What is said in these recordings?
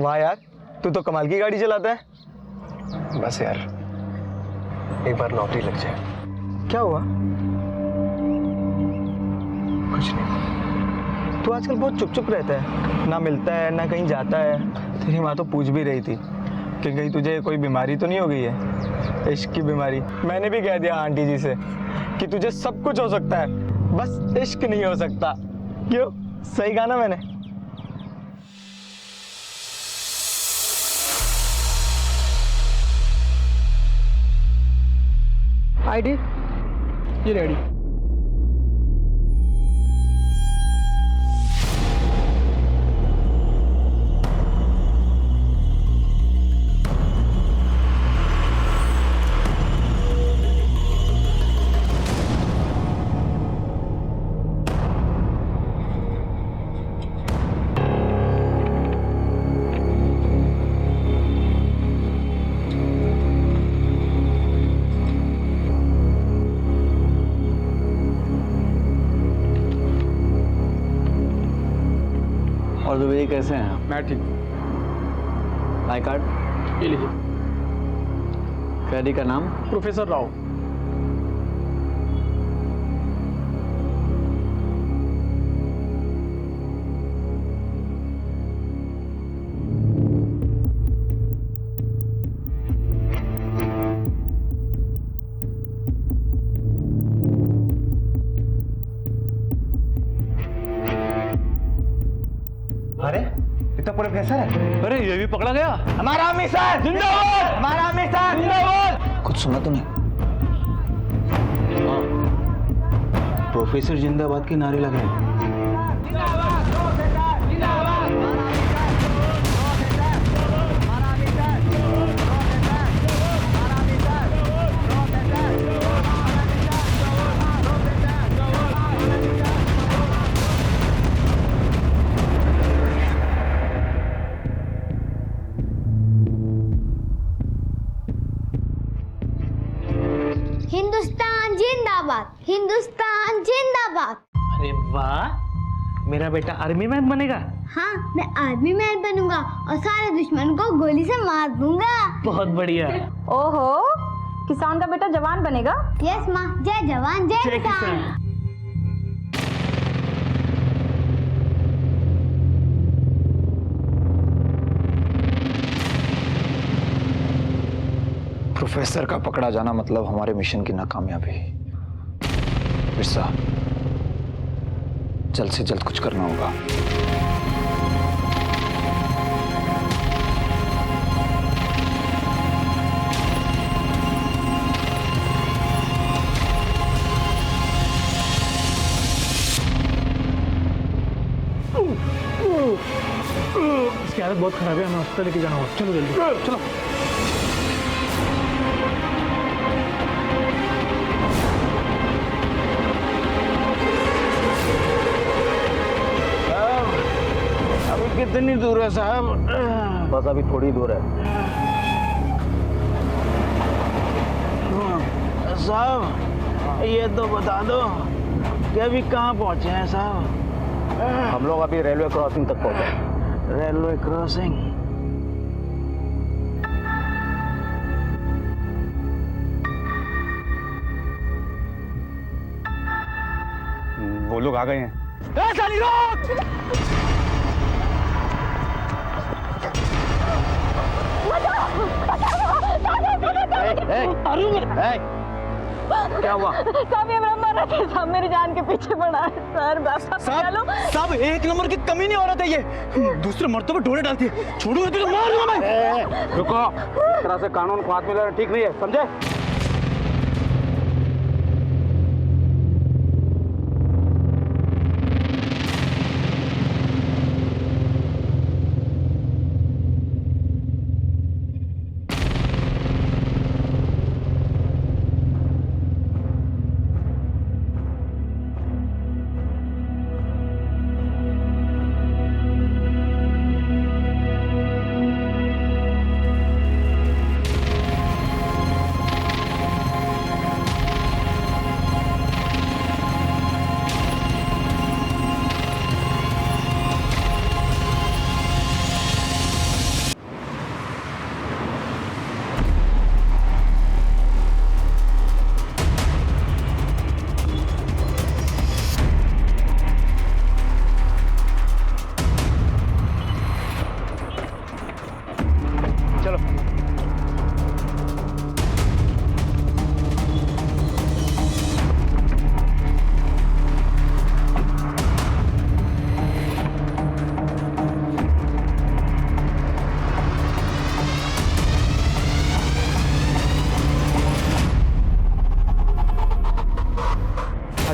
वाह यार, तू तो कमाल की गाड़ी चलाता है। बस यार, एक बार नौकरी लग जाए। क्या हुआ? कुछ नहीं। तू आजकल बहुत चुप चुप रहता है, ना मिलता है ना कहीं जाता है। तेरी माँ तो पूछ भी रही थी कि कहीं तुझे कोई बीमारी तो नहीं हो गई है, इश्क की बीमारी। मैंने भी कह दिया आंटी जी से कि तुझे सब कुछ हो सकता है, बस इश्क नहीं हो सकता। क्यों, सही कहा ना मैंने? आईडी ये रेडी। और द्विवेदी कैसे हैं? मैं ठीक। आई कार्ड ये लीजिए। कैदी का नाम? प्रोफेसर राव। अरे ये तो प्रोफेसर है। अरे ये भी पकड़ा गया। हमारा मिशन जिंदाबाद, हमारा मिशन जिंदाबाद। कुछ सुना तूने? प्रोफेसर जिंदाबाद के नारे लगे हैं। हिंदुस्तान जिंदाबाद, हिंदुस्तान जिंदाबाद। अरे वाह, मेरा बेटा आर्मी मैन बनेगा। हाँ, मैं आर्मी मैन बनूंगा और सारे दुश्मन को गोली से मार दूंगा। बहुत बढ़िया। ओहो, किसान का बेटा जवान बनेगा। यस माँ, जय जवान जय जय किसान। किसान। प्रोफेसर का पकड़ा जाना मतलब हमारे मिशन की नाकामयाबी। बिरसा, जल्द से जल्द कुछ करना होगा। इसकी हालत बहुत खराब है, हमें हॉस्पिटल लेके जाना होगा। चलो जल्दी चलो। अभी कितनी दूर है साहब? बस अभी थोड़ी दूर है साहब। ये तो बता दो कि अभी कहाँ पहुंचे हैं साहब? हम लोग अभी रेलवे क्रॉसिंग तक पहुंचे। Railway crossing? वो लोग आ गए हैं। क्या हुआ? साहब ये मेरा मना था, साहब मेरी जान के पीछे पड़ा है। सर साहब एक नंबर की कमी नहीं हो रहा था ये। दूसरे मर्तों पर डोरे डालती है। छोड़ूंगा तो मार लूंगा मैं। रुको, इस तरह से कानून को हाथ में लेना ठीक नहीं है, समझे?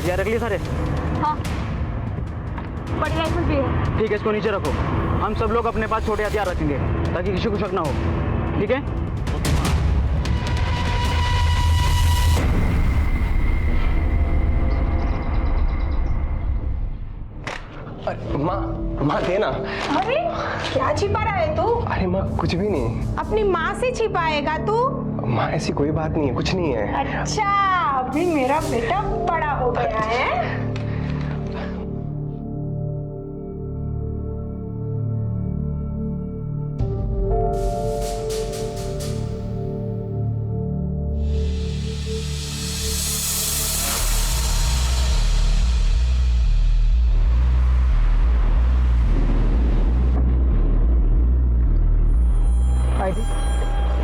हथियार रख लिए सारे? हाँ, बड़ी राइफल भी है। ठीक है, इसको नीचे रखो। हम सब लोग अपने पास छोटे हथियार रखेंगे ताकि किसी को शक ना हो, ठीक है? माँ देना। अरे क्या छिपा रहा है तू? अरे माँ कुछ भी नहीं। अपनी माँ से छिपाएगा तू? माँ ऐसी कोई बात नहीं है, कुछ नहीं है। अच्छा, अभी मेरा बेटा बड़ा हो गया है।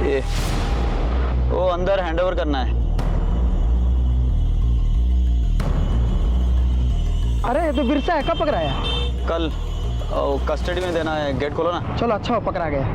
ये वो अंदर हैंडओवर करना है। अरे ये तो बिरसा है, कब पकड़ाया? कल कस्टडी में देना है। गेट खोलो ना। चलो अच्छा हो, पकड़ा गया।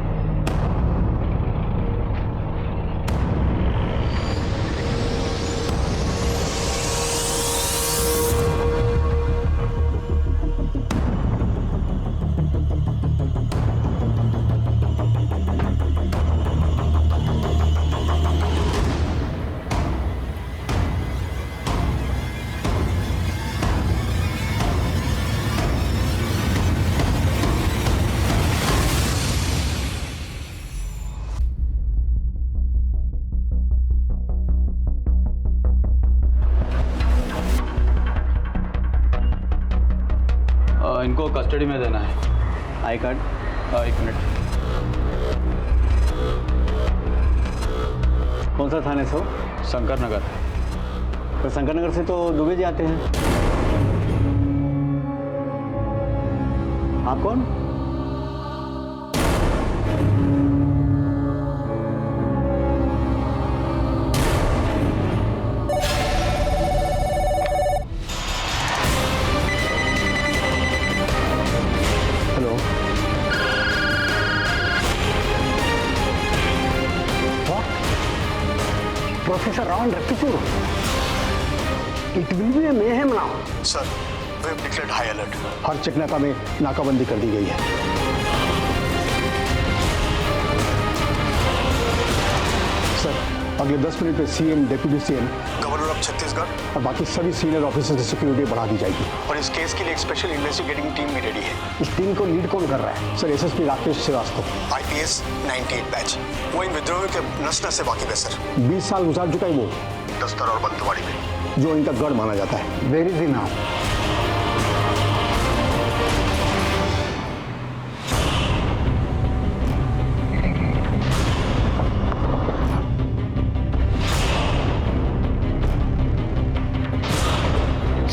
इनको कस्टडी में देना है। I card. 1 मिनट। कौन सा थाने से हो? शंकर नगर। तो शंकर नगर से तो दुबे जी आते हैं। आप कौन? Professor Ravan Rakipur. It will be a mayhem now. Sir, we have declared high alert. हर चेकनाका में नाकाबंदी कर दी गई है। सर, अगले 10 मिनट में CM, deputy CM, governor of Chhattisgarh और बाकी सभी सीनियर ऑफिसर्स की सिक्योरिटी बढ़ा दी जाएगी। और इस केस के लिए एक स्पेशल इन्वेस्टिगेटिंग टीम भी रेडी है। इस टीम को लीड कौन कर रहा है? Sir, SSP Rakesh Shrivastava. IPS 98 batch. वो इन विद्रोहियों के नस-नस से वाकिफ है सर। 20 साल गुजार चुका है वो, दस्तर और बंतवाड़ी में, जो इनका गढ़ माना जाता है। Where is the now?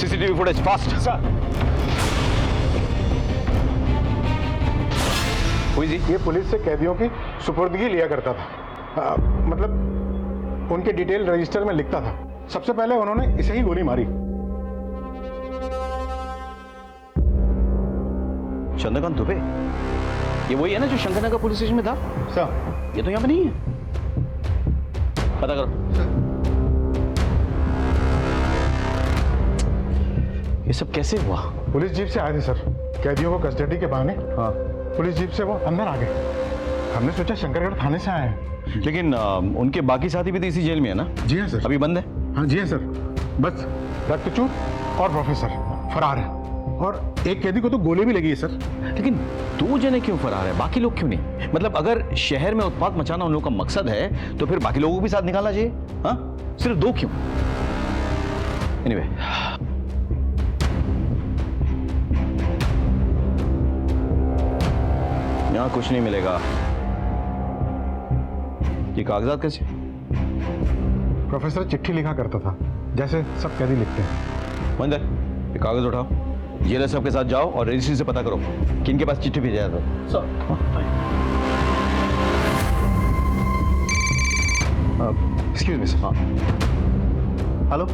CCTV footage fast. Sir, हुई जी। ये पुलिस से कैदियों की सुपुर्दगी लिया करता था। मतलब उनके डिटेल रजिस्टर में लिखता था। सबसे पहले उन्होंने इसे ही गोली मारी। चंद्रकांत दुबे, ये वही है ना जो शंकरनगर पुलिस स्टेशन में था? सर, ये तो यहाँ पे नहीं है। पता करो। ये सब कैसे हुआ? पुलिस जीप से आए थे सर, कैदियों को कस्टडी के बहाने। हाँ। पुलिस जीप से वो अंदर आ गए। हमने सोचा शंकरगढ़ थाने से आए हैं। लेकिन उनके बाकी साथी भी तो इसी जेल में है ना? जी हाँ सर। अभी बंद है? हाँ जी हाँ सर। बस रक्तचूर और प्रोफेसर फरार है, और एक कैदी को तो गोली भी लगी है सर। लेकिन 2 जने क्यों फरार है, बाकी लोग क्यों नहीं? मतलब अगर शहर में उत्पात मचाना उन लोगों का मकसद है तो फिर बाकी लोगों को भी साथ निकालना चाहिए। हाँ, सिर्फ 2 क्यों? एनीवे, यहां कुछ नहीं मिलेगा। ये कागजात कैसे? प्रोफेसर चिट्ठी लिखा करता था, जैसे सब कैदी लिखते हैं। बंद है। ये कागज उठाओ, जेलर साहब के साथ जाओ और रजिस्ट्री से पता करो कि इनके पास चिट्ठी भेजा था। Excuse me sir. हाँ, हेलो।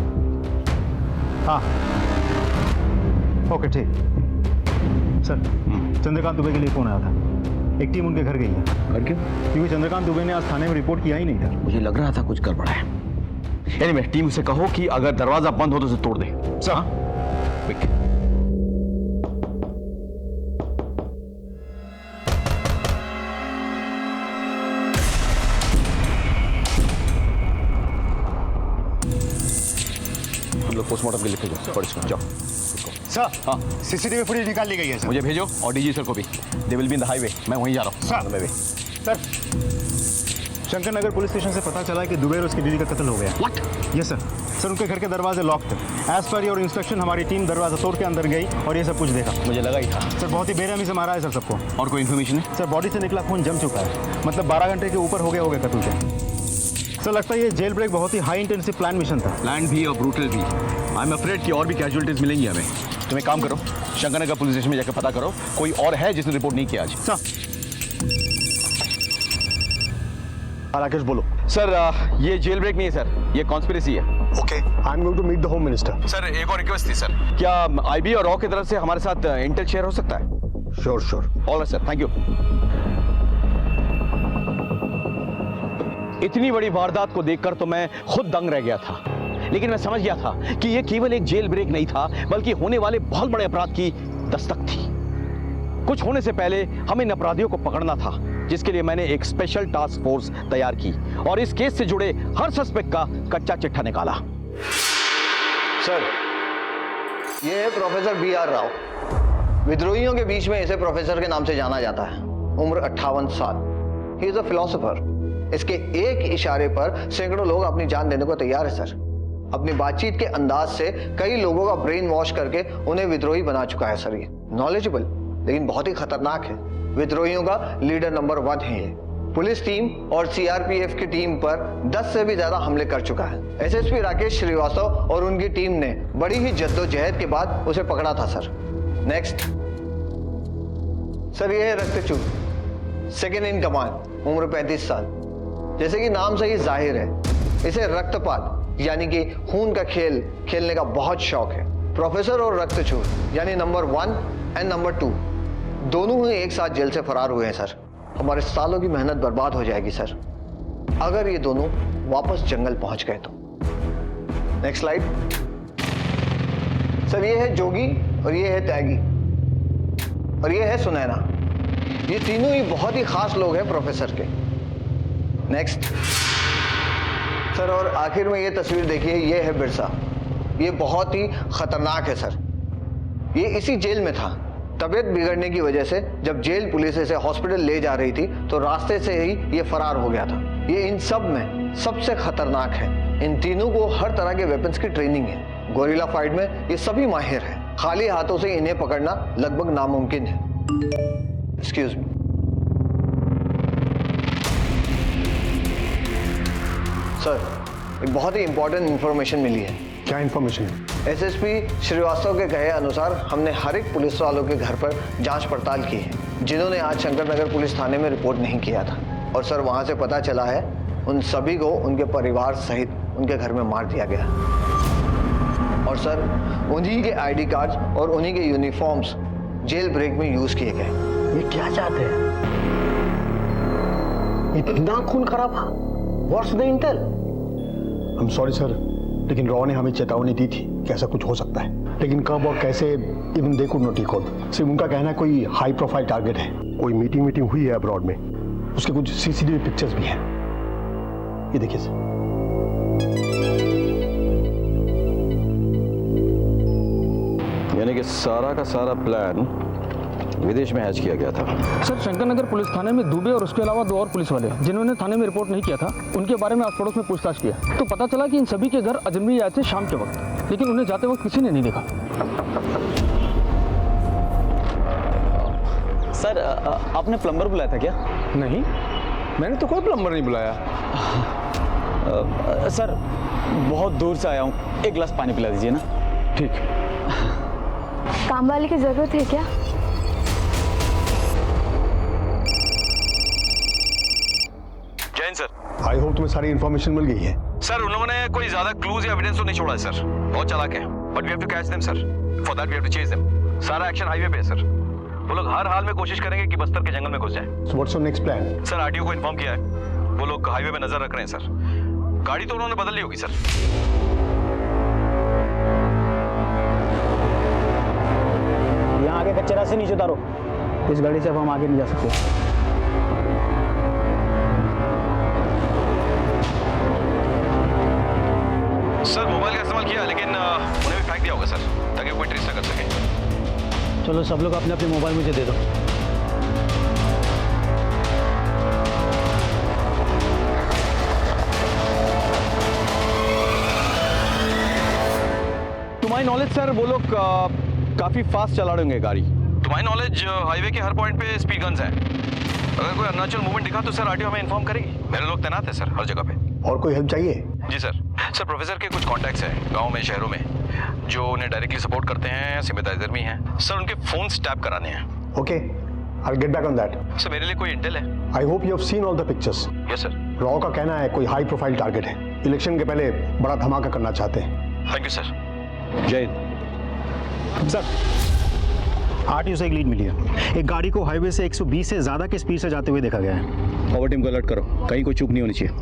हाँ, ओके ठीक। सर, चंद्रकांत दुबे के लिए फोन आया था। एक टीम उनके घर गई है। घर क्यों? क्योंकि चंद्रकांत दुबे ने आज थाने में रिपोर्ट किया ही नहीं था। मुझे लग रहा था कुछ गड़बड़ है। एनीवे, टीम से कहो कि अगर दरवाजा बंद हो तो उसे तोड़ दे। Sir quick. हम लोग पोस्टमार्टम के लिए भेजो और इसको जाओ। सर हाँ सीसीटीवी फुटेज निकाल ली गई है सर। मुझे भेजो और डीजी सर को भी। They will be in the highway. मैं वहीं जा रहा हूँ। सर। मैं भी। Sir Shankar Nagar police station से पता चला है कि दुबे और उसकी बीवी का कत्ल हो गया। व्हाट? Yes sir. सर उनके घर के दरवाजे लॉक थे। एज पर योर इंस्ट्रक्शन हमारी टीम दरवाजा तोड़ के अंदर गई और ये सब कुछ देखा। मुझे लगा ही था। सर बहुत ही बेरहमी से मारा है सर सबको। और कोई इन्फॉर्मेशन है? सर बॉडी से निकला खून जम चुका है, मतलब 12 घंटे के ऊपर हो गया होगा कत्ल के। सर लगता है ये जेल ब्रेक बहुत ही हाई इंटेंसिव प्लान मिशन था। प्लान भी और ब्रूटल भी। आई एम अफ्रेड कि और भी कैजुअलिटीज मिलेंगी हमें। तुम एक काम करो, शंकरनगर पुलिस स्टेशन में जाकर पता करो कोई और है जिसने रिपोर्ट नहीं किया आज। सर राकेश बोलो। सर ये जेल ब्रेक नहीं है सर, ये कॉन्स्पिरेसी है। Okay, I am going to meet the home minister. Sir एक और रिक्वेस्ट थी सर, क्या आईबी और रॉ की तरफ से हमारे साथ इंटेल शेयर हो सकता है? Sure sure. All right sir, thank you. इतनी बड़ी वारदात को देखकर तो मैं खुद दंग रह गया था, लेकिन मैं समझ गया था कि यह केवल एक जेल ब्रेक नहीं था, बल्कि होने वाले बहुत बड़े अपराध की दस्तक थी। कुछ होने से पहले हमें इन अपराधियों को पकड़ना था, जिसके लिए मैंने एक स्पेशल टास्क फोर्स तैयार की और इस केस से जुड़े हर सस्पेक्ट का कच्चा चिट्ठा निकाला। सर, ये है प्रोफेसर B.R. राव। विद्रोहियों के बीच में इसे प्रोफेसर के नाम से जाना जाता है। उम्र 58 साल। He is a philosopher. इसके एक इशारे पर सैकड़ों लोग अपनी जान देने को तैयार है सर। अपनी बातचीत के अंदाज से कई लोगों का ब्रेन वॉश करके उन्हें विद्रोही बना चुका है सर। ये नॉलेजेबल लेकिन बहुत ही खतरनाक है। विद्रोहियों का लीडर नंबर 1 है ये। पुलिस टीम और सीआरपीएफ की टीम पर 10 से भी ज्यादा हमले कर चुका है। एसएसपी राकेश श्रीवास्तव और उनकी टीम ने बड़ी ही जद्दोजहद के बाद उसे पकड़ा था सर। नेक्स्ट सर, ये है रक्तचूर, सेकेंड इन कमांड, उम्र 35 साल। जैसे कि नाम से ही जाहिर है, इसे रक्तपात यानी कि खून का खेल खेलने का बहुत शौक है। प्रोफेसर और रक्तचूर यानी नंबर 1 एंड नंबर 2 दोनों ही एक साथ जेल से फरार हुए हैं सर। हमारे सालों की मेहनत बर्बाद हो जाएगी सर, अगर ये दोनों वापस जंगल पहुंच गए तो। नेक्स्ट स्लाइड सर, ये है जोगी और ये है त्यागी और ये है सुनैना। ये तीनों ही बहुत ही खास लोग हैं प्रोफेसर के। नेक्स्ट सर, और आखिर में ये तस्वीर देखिए, ये है बिरसा। ये बहुत ही खतरनाक है सर। ये इसी जेल में था। तबीयत बिगड़ने की वजह से जब जेल पुलिस इसे हॉस्पिटल ले जा रही थी तो रास्ते से ही ये फरार हो गया था। ये इन सब में सबसे खतरनाक है। इन तीनों को हर तरह के वेपन्स की ट्रेनिंग है। गोरिल्ला फाइट में ये सभी माहिर हैं। खाली हाथों से इन्हें पकड़ना लगभग नामुमकिन है। एक्सक्यूज मी सर, एक बहुत ही इंपॉर्टेंट इंफॉर्मेशन मिली है। क्या इंफॉर्मेशन है? एसएसपी श्रीवास्तव के कहे अनुसार हमने हर एक पुलिस वालों के घर पर जांच पड़ताल की है, जिन्होंने आज शंकरनगर पुलिस थाने में रिपोर्ट नहीं किया था। और सर, वहां से पता चला है उन सभी को उनके परिवार सहित उनके घर में मार दिया गया। और सर, उन्हीं के आईडी कार्ड्स और उन्हीं के यूनिफॉर्म्स जेल ब्रेक में यूज किए गए। ये क्या चाहते हैं? इतना खून खराबा? What's the Intel? I am sorry sir, लेकिन रॉ ने हमें चेतावनी दी थी कि ऐसा कुछ हो सकता है, लेकिन कब और कैसे even they could not recall. सिर्फ उनका कहना है कोई हाई प्रोफाइल टारगेट है। कोई मीटिंग हुई है अब्रॉड में, उसके कुछ सीसीटीवी पिक्चर्स भी हैं। ये देखिए सर। यानी कि सारा का सारा प्लान विदेश में हैच किया गया था। सर, शंकरनगर पुलिस थाने में दुबे और उसके अलावा 2 और पुलिस वाले जिन्होंने थाने में रिपोर्ट नहीं किया था, उनके बारे में आस पड़ोस में पूछताछ किया तो पता चला कि इन सभी के घर अजनबी आए थे शाम के वक्त, लेकिन उन्हें जाते वक्त किसी ने नहीं देखा। सर, आपने प्लम्बर बुलाया था क्या? नहीं, मैंने तो कोई प्लम्बर नहीं बुलाया। सर, बहुत दूर से आया हूँ, एक गिलास पानी पिला दीजिए ना। ठीक। काम वाले की जरूरत है क्या? जैन सर। आई होप तुम्हें सारी इन्फॉर्मेशन मिल गई है। सर, उन लोगों ने कोई ज्यादा क्लूज या एविडेंस तो नहीं छोड़ा है सर। बहुत चालाक है, but we have to catch them sir. For that we have to chase them. सारा एक्शन हाईवे पे है सर। वो लोग हर हाल में कोशिश करेंगे कि बस्तर के जंगल में घुस जाएं। So what's your next plan? Sir, RTO को इन्फॉर्म किया है, वो लोग हाईवे पे नजर रख रहे हैं सर। गाड़ी तो उन्होंने बदल ली होगी सर। आगे कच्चे रास्ते नीचे उतारो। इस गाड़ी से अब हम आगे नहीं जा सकते। सर मोबाइल का इस्तेमाल किया लेकिन उन्हें भी फेंक दिया होगा सर, ताकि कोई ट्रेस ना कर सके। चलो सब लोग अपने अपने मोबाइल मुझे दे दो। तुम्हारी नॉलेज सर वो लोग काफी फास्ट चला रहे होंगे गाड़ी। तुम्हारी नॉलेज हाईवे के हर पॉइंट पे स्पीड गन्स हैं। अगर कोई अननेचुरल मूवमेंट दिखा तो सर आरटीओ हमें इन्फॉर्म करेगी। मेरे लोग तैनात हैं सर हर जगह पे। और कोई हेल्प चाहिए? जी सर। सर प्रोफेसर के कुछ कॉन्टैक्ट्स हैं गांव में, शहरों में, जो उन्हें डायरेक्टली सपोर्ट करते हैं, सिंपैथाइजर भी हैं। सर उनके फोन टैप कराने हैं। Okay, I will get back on that. Sir मेरे लिए कोई इंटेल है? I hope you have seen all the pictures. Yes sir. Raw का कहना है कोई हाई प्रोफाइल टारगेट है, इलेक्शन के पहले बड़ा धमाका करना चाहते हैं। Thank you sir. Jai Hind. Sir RTO से एक लीड मिली है। एक गाड़ी को हाईवे से 120 से ज्यादा की स्पीड से जाते हुए देखा गया है। फॉरवर्ड टीम को अलर्ट करो, कहीं कोई चूक नहीं होनी चाहिए।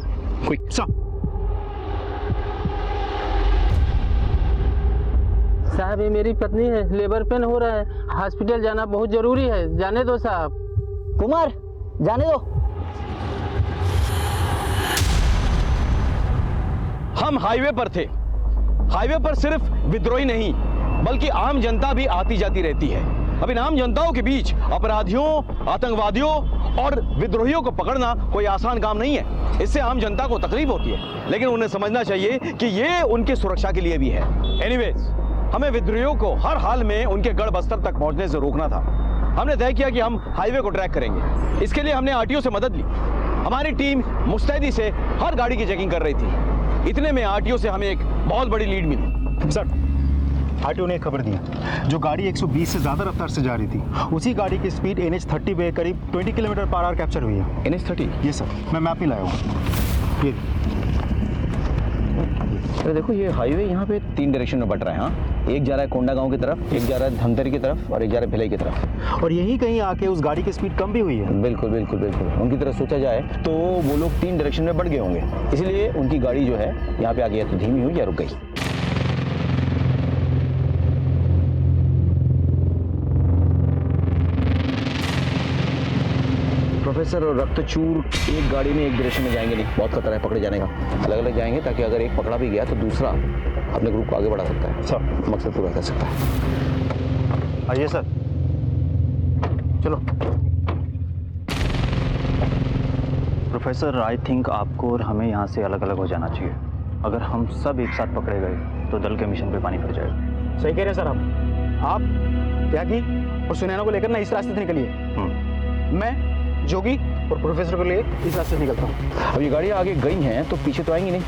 क्विक। साहब ये मेरी पत्नी है, लेबर पेन हो रहा है, हॉस्पिटल जाना बहुत जरूरी है, जाने दो साहब। कुमार जाने दो। हम हाईवे पर थे। हाईवे पर सिर्फ विद्रोही नहीं बल्कि आम जनता भी आती जाती रहती है। अब इन आम जनताओं के बीच अपराधियों, आतंकवादियों और विद्रोहियों को पकड़ना कोई आसान काम नहीं है। इससे आम जनता को तकलीफ होती है, लेकिन उन्हें समझना चाहिए कि ये उनकी सुरक्षा के लिए भी है। एनीवेज, हमें विद्रोहियों को हर हाल में उनके गढ़ बस्तर तक पहुंचने से रोकना था। हमने तय किया कि हम हाईवे को ट्रैक करेंगे। इसके लिए हमने आरटीओ से मदद ली। हमारी टीम मुस्तैदी से हर गाड़ी की चेकिंग कर रही थी। इतने में आरटीओ से हमें एक बहुत बड़ी लीड मिली। सर आरटीओ ने एक खबर दी, जो गाड़ी 120 से ज्यादा रफ्तार से जा रही थी, उसी गाड़ी की स्पीड NH30 पे करीब 20 किलोमीटर पर आवर कैप्चर हुई है। NH30? ये सर, मैं मैप ही लाया हूँ। ये अरे देखो, ये हाईवे यहाँ पे 3 डायरेक्शन में बट रहा है। हाँ, एक जा रहा है कोंडा गांव की तरफ, एक जा रहा है धमतरी की तरफ और एक जा रहा है भिलाई की तरफ। और यहीं कहीं आके उस गाड़ी की स्पीड कम भी हुई है। बिल्कुल बिल्कुल बिल्कुल। उनकी तरफ सोचा जाए तो वो लोग 3 डायरेक्शन में बढ़ गए होंगे, इसलिए उनकी गाड़ी जो है यहाँ पे आ गई, तो धीमी हुई या रुक गई। प्रोफेसर और रक्तचूर एक गाड़ी में एक डायरेक्शन में जाएंगे नहीं, बहुत खतरा है पकड़े जाने का। अलग अलग जाएंगे ताकि अगर एक पकड़ा भी गया तो दूसरा अपने ग्रुप को आगे बढ़ा सकता है, सर मकसद पूरा कर सकता है। आइए सर, चलो। प्रोफेसर, आई थिंक आपको और हमें यहाँ से अलग अलग हो जाना चाहिए। अगर हम सब एक साथ पकड़े गए तो दल के मिशन पे पानी फिर जाएगा। सही कह रहे हैं सर आप त्यागी और सुनैना को लेकर ना इस रास्ते से निकलिए। मैं जोगी और प्रोफेसर को लिए इस रास्ते से निकलता हूँ। अब ये गाड़ियाँ आगे गई हैं तो पीछे तो आएंगी नहीं।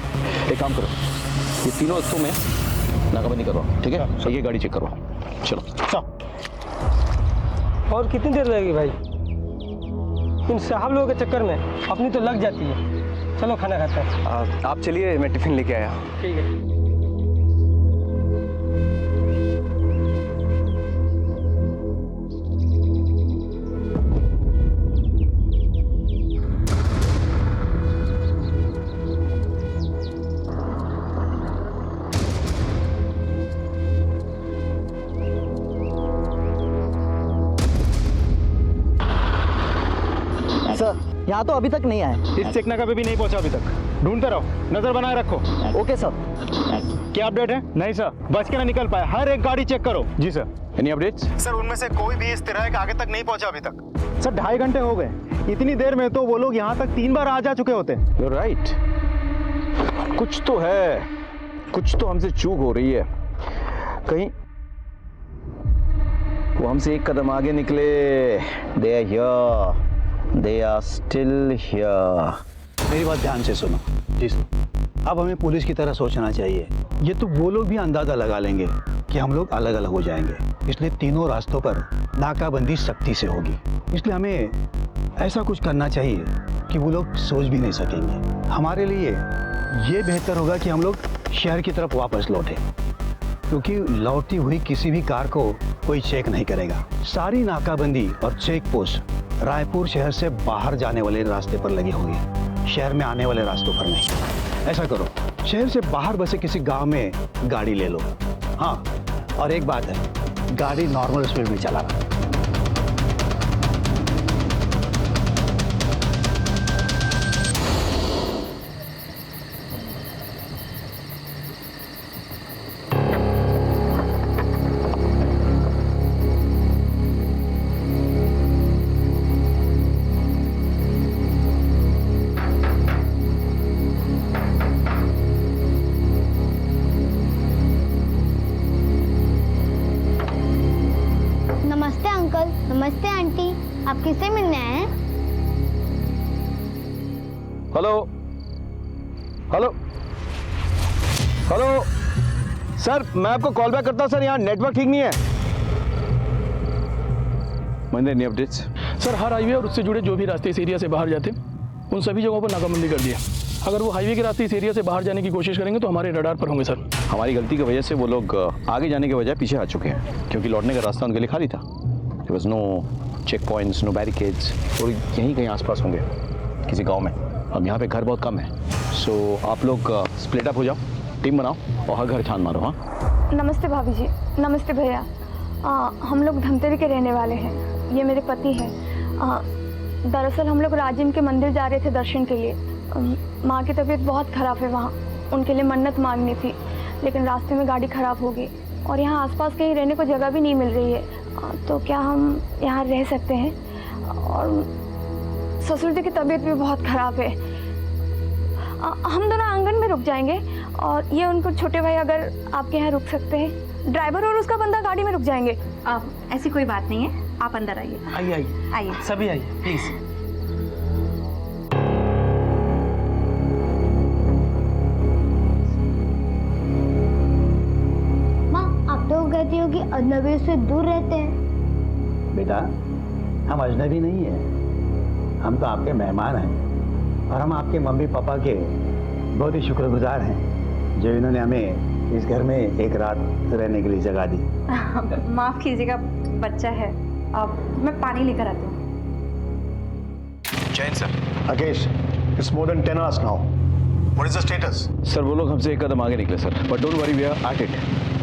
एक काम करो, ये तीनों हिस्सों में नाकाबंदी करवाओ, ठीक है? सर ये गाड़ी चेक करवाओ। चलो। और कितनी देर लगेगी भाई? इन साहब लोगों के चक्कर में अपनी तो लग जाती है। चलो खाना खाते हैं। आप चलिए, मैं टिफिन लेके आया। ठीक है। यहाँ तो अभी तक नहीं आए। इस चेक नाका पे भी नहीं पहुंचा अभी तक। ढूंढते रहो, नजर बनाए रखो। Okay sir. क्या अपडेट है? नहीं सर, बच के ना निकल पाए। हर एक गाड़ी चेक करो। जी सर। Any updates? सर उनमें से कोई भी इस तरह के आगे तक नहीं पहुंचा अभी तक। सर 2.5 घंटे हो गए। इतनी देर में तो वो लोग यहाँ तक 3 बार आ जा चुके होते। You're right. कुछ तो है, कुछ तो हमसे चूक हो रही है। कहीं वो हमसे एक कदम आगे निकले। They are here. They are still here. मेरी बात ध्यान से सुनो। जी सर। अब हमें पुलिस की तरह सोचना चाहिए। ये तो वो लोग भी अंदाजा लगा लेंगे कि हम लोग अलग अलग हो जाएंगे, इसलिए तीनों रास्तों पर नाकाबंदी सख्ती से होगी। इसलिए हमें ऐसा कुछ करना चाहिए कि वो लोग सोच भी नहीं सकेंगे। हमारे लिए ये बेहतर होगा कि हम लोग शहर की तरफ वापस लौटें, क्योंकि लौटती हुई किसी भी कार को कोई चेक नहीं करेगा। सारी नाकाबंदी और चेक पोस्ट रायपुर शहर से बाहर जाने वाले रास्ते पर लगी होगी, शहर में आने वाले रास्तों पर नहीं। ऐसा करो, शहर से बाहर बसे किसी गांव में गाड़ी ले लो। हाँ, और एक बात है, गाड़ी नॉर्मल स्पीड में चला रहा। नमस्ते अंकल, नमस्ते आंटी, आप किससे मिलने आए हैं? हेलो हेलो हेलो सर, मैं आपको कॉल बैक करता हूं सर, यहाँ नेटवर्क ठीक नहीं है। मैंने एनी अपडेट्स? सर हर हाईवे और उससे जुड़े जो भी रास्ते इस एरिया से बाहर जाते उन सभी जगहों पर नाकाबंदी कर दिया। अगर वो हाईवे के रास्ते इस एरिया से बाहर जाने की कोशिश करेंगे तो हमारे रडार पर होंगे सर। हमारी गलती की वजह से वो लोग आगे जाने के बजाय पीछे आ चुके हैं, क्योंकि लौटने का रास्ता उनके लिए खाली था। There was no check points, no barricades, और यहीं कहीं आसपास होंगे किसी गांव में। अब यहाँ पे घर बहुत कम है, सो आप लोग स्प्लिट अप हो जाओ, टीम बनाओ और हर घर छान मारो। हाँ नमस्ते भाभी जी। नमस्ते भैया। हम लोग धमतरी के रहने वाले हैं, ये मेरे पति हैं। दरअसल हम लोग राजिम के मंदिर जा रहे थे दर्शन के लिए। माँ की तबीयत बहुत ख़राब है वहाँ, उनके लिए मन्नत मांगनी थी, लेकिन रास्ते में गाड़ी ख़राब हो गई और यहाँ आसपास कहीं रहने को जगह भी नहीं मिल रही है। तो क्या हम यहाँ रह सकते हैं? और ससुर जी की तबीयत भी बहुत ख़राब है। हम दोनों आंगन में रुक जाएंगे और ये उनको छोटे भाई अगर आपके यहाँ रुक सकते हैं, ड्राइवर और उसका बंदा गाड़ी में रुक जाएंगे। ऐसी कोई बात नहीं है, आप अंदर आइए। आइए आइए आइए सभी आइए प्लीज। माँ, आप तो कहती हो कि अजनबियों से दूर रहते हैं। बेटा, हम अजनबी नहीं है, हम तो आपके मेहमान हैं और हम आपके मम्मी पापा के बहुत ही शुक्रगुजार हैं जो इन्होंने हमें इस घर में एक रात रहने के लिए जगह दी। माफ कीजिएगा, बच्चा है। अब मैं पानी लेकर आती हूँ। Jain sir. Rakesh, it's more than 10 hours now. What is the status? Sir वो लोग हमसे एक कदम आगे निकले sir, but don't worry, we are at it.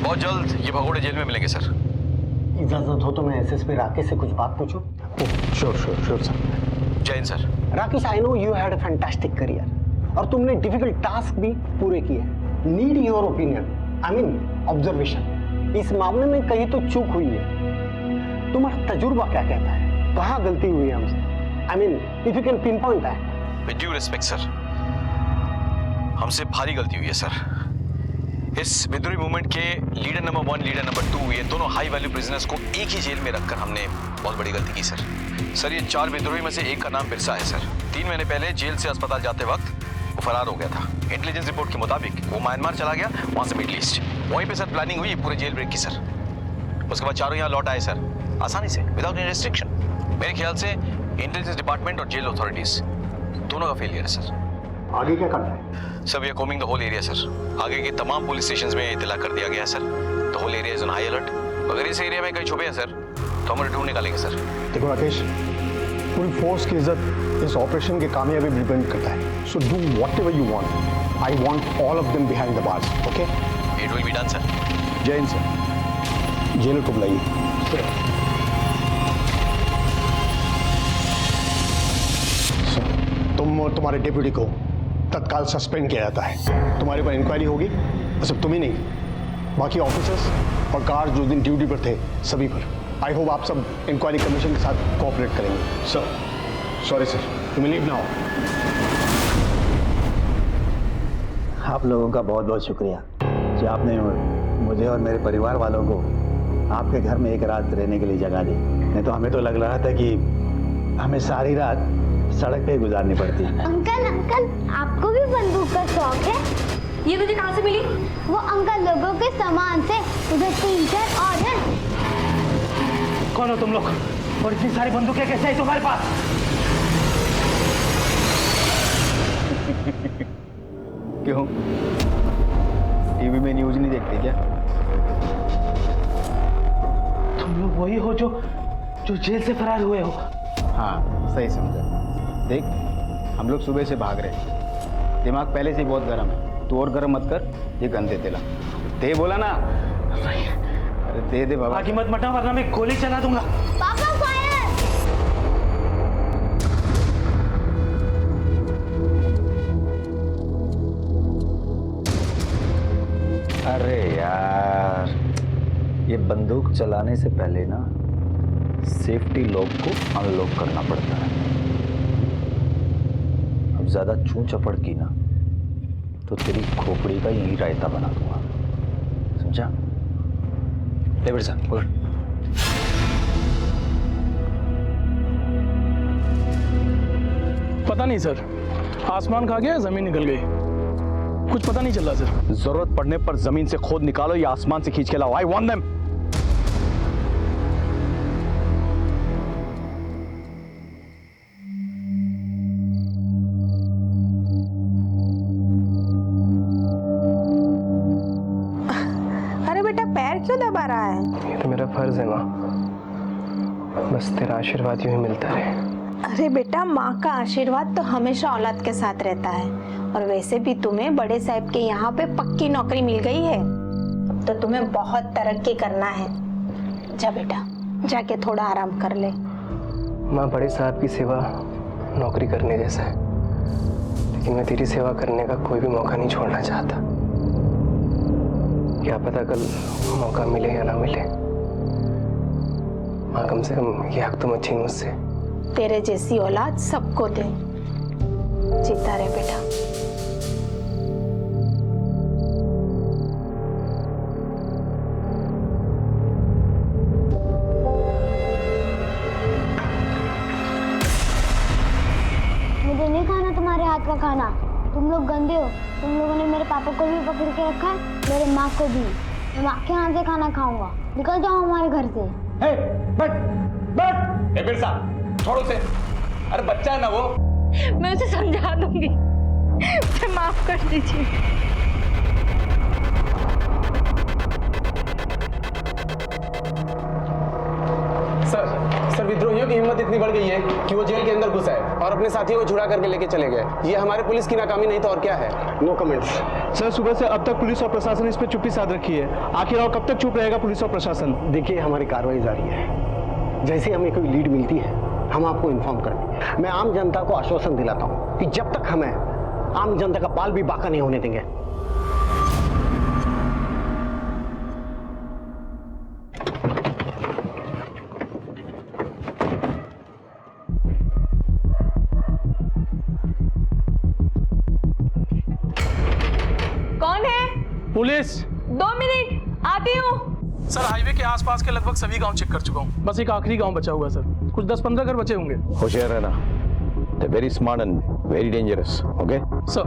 बहुत जल्द ये भगोड़े जेल में मिलेंगे सर। इजाजत हो तो मैं एसएसपी राकेश से कुछ बात पूछूं? Sure, sir. Jain sir. Rakesh, I know you had a fantastic career और तुमने डिफिकल्ट टास्क भी पूरे किए। Need your opinion, I mean observation. इस मामले में कहीं तो चूक हुई है, तुम्हारा तजुर्बा क्या कहता है? कहाँ गलती हुई है हमसे? I mean if you can pin point that. With due respect sir, हमसे भारी गलती हुई है सर। इस विद्रोही मूवमेंट के लीडर नंबर 1, लीडर नंबर 2, ये दोनों हाई वैल्यू प्रिजनर्स को एक ही जेल में रखकर हमने बहुत बड़ी गलती की सर। सर ये 4 विद्रोही में से एक का नाम बिरसा है सर। 3 महीने पहले जेल से अस्पताल जाते वक्त वो फरार हो गया था। इंटेलिजेंस रिपोर्ट के मुताबिक वो म्यांमार चला गया, वहाँ से मिडल ईस्ट। वहीं पे सर प्लानिंग हुई पूरे जेल ब्रेक की सर। उसके बाद चारों यहाँ लौट आए सर, आसानी से, विदाउट एनी रिस्ट्रिक्शन। मेरे ख्याल से इंटेलिजेंस डिपार्टमेंट और जेल अथॉरिटीज दोनों का फेलियर है सर। आगे क्या करना है? Sir we are combing the whole area sir. आगे के तमाम पुलिस स्टेशंस में इत्तला कर दिया गया है sir. The whole area is on high alert. अगर इस एरिया में कहीं छुपे हैं सर तो हम ढूंढ निकालेंगे सर। देखो राकेश, पूरी फोर्स की इज्जत इस ऑपरेशन की कामयाबी डिपेंड करता है। So do whatever you want. I want all of them behind the bars, okay? It will be done sir. Jain sir, jailer को बुलाइए। तुम और तुम्हारे डेप्यूटी को तत्काल सस्पेंड किया जाता है। तुम्हारे पर इंक्वायरी होगी, सिर्फ तुम ही नहीं, बाकी ऑफिसर्स और गार्ड जो दिन ड्यूटी पर थे सभी पर। आई होप आप सब इंक्वायरी कमीशन के साथ कोऑपरेट करेंगे। Sir, sorry sir, you may leave now. आप लोगों का बहुत बहुत शुक्रिया जो आपने मुझे और मेरे परिवार वालों को आपके घर में एक रात रहने के लिए जगह दी। नहीं तो हमें तो लग रहा था कि हमें सारी रात सड़क पे गुजारनी पड़ती है। अंकल, आपको भी बंदूक का शौक है? ये तुझे कहाँ से मिली? वो अंकल लोगों के सामान से। उधर 3-4 और हैं। कौन हो तुम लोग और इतनी सारी बंदूकें कैसे है तुम्हारे पास? क्यों, टीवी में न्यूज नहीं देखते क्या? तुम लोग वही हो जो जेल से फरार हुए हो? हाँ, सही समझा। देख, हम लोग सुबह से भाग रहे हैं, दिमाग पहले से ही बहुत गर्म है। तू और गर्म मत कर, ये गंदे तेला। ते बोला ना। दे दे बाबा। आगे मत मटा वरना मैं गोली चला दूंगा। पापा फायर। अरे यार, ये बंदूक चलाने से पहले ना सेफ्टी लॉक को अनलॉक करना पड़ता है। अब ज्यादा चूं चपड़ की ना तो तेरी खोपड़ी का यही रायता बना दूंगा, समझा? ले बेटा साहब, पकड़। पता नहीं सर, आसमान खा गया, जमीन निकल गई, कुछ पता नहीं चल रहा सर। जरूरत पड़ने पर जमीन से खोद निकालो या आसमान से खींच के लाओ। I want them. अरे बेटा, पैर क्यों दबा रहा है? ये तो मेरा फर्ज है माँ, बस तेरा आशीर्वाद यूं ही मिलता रहे। अरे बेटा, माँ का आशीर्वाद तो हमेशा औलाद के साथ रहता है। और वैसे भी तुम्हें बड़े साहब के यहाँ पे पक्की नौकरी मिल गई है, अब तो तुम्हें बहुत तरक्की करना है। जा बेटा, जाके थोड़ा आराम कर ले। माँ, बड़े साहब की सेवा नौकरी करने जैसा है, लेकिन मैं तेरी सेवा करने का कोई भी मौका नहीं छोड़ना चाहता। क्या पता कल मौका मिले या ना मिले। माँ, कम से कम ये हक तुम छीन मुझसे। तेरे जैसी औलाद सबको दे। जीता रहे बेटा। मुझे नहीं खाना तुम्हारे हाथ का खाना, तुम लोग गंदे हो। तुम लोगों ने मेरे पापा को भी पकड़ के रखा है, मेरे माँ को भी। मैं माँ के हाथ से खाना खाऊंगा। निकल जाओ हमारे घर से। छोड़ो उसे, अरे बच्चा है ना वो। मैं उसे समझा दूंगी, मुझे माफ कर दीजिए। सर, विद्रोहियों की हिम्मत इतनी बढ़ गई है कि वो जेल के अंदर घुसा है और अपने साथियों को छुड़ा करके लेके चले गए। ये हमारे पुलिस की नाकामी नहीं तो और क्या है। No comments. सर, सुबह से अब तक पुलिस और प्रशासन इस पर चुप्पी साध रखी है। आखिर और कब तक चुप रहेगा पुलिस और प्रशासन? देखिए, हमारी कार्रवाई जारी है। जैसे हमें कोई लीड मिलती है हम आपको इन्फॉर्म कर देंगे। मैं आम जनता को आश्वासन दिलाता हूँ कि जब तक हमें आम जनता का बाल भी बाका नहीं होने देंगे। कौन है? पुलिस। 2 मिनट, आती हूँ। सर, हाईवे के आसपास के लगभग सभी गांव चेक कर चुका हूँ, बस एक आखिरी गांव बचा हुआ है सर। कुछ 10-15 घर बचे होंगे। होशियार रहना, they very smart and very dangerous. Okay sir.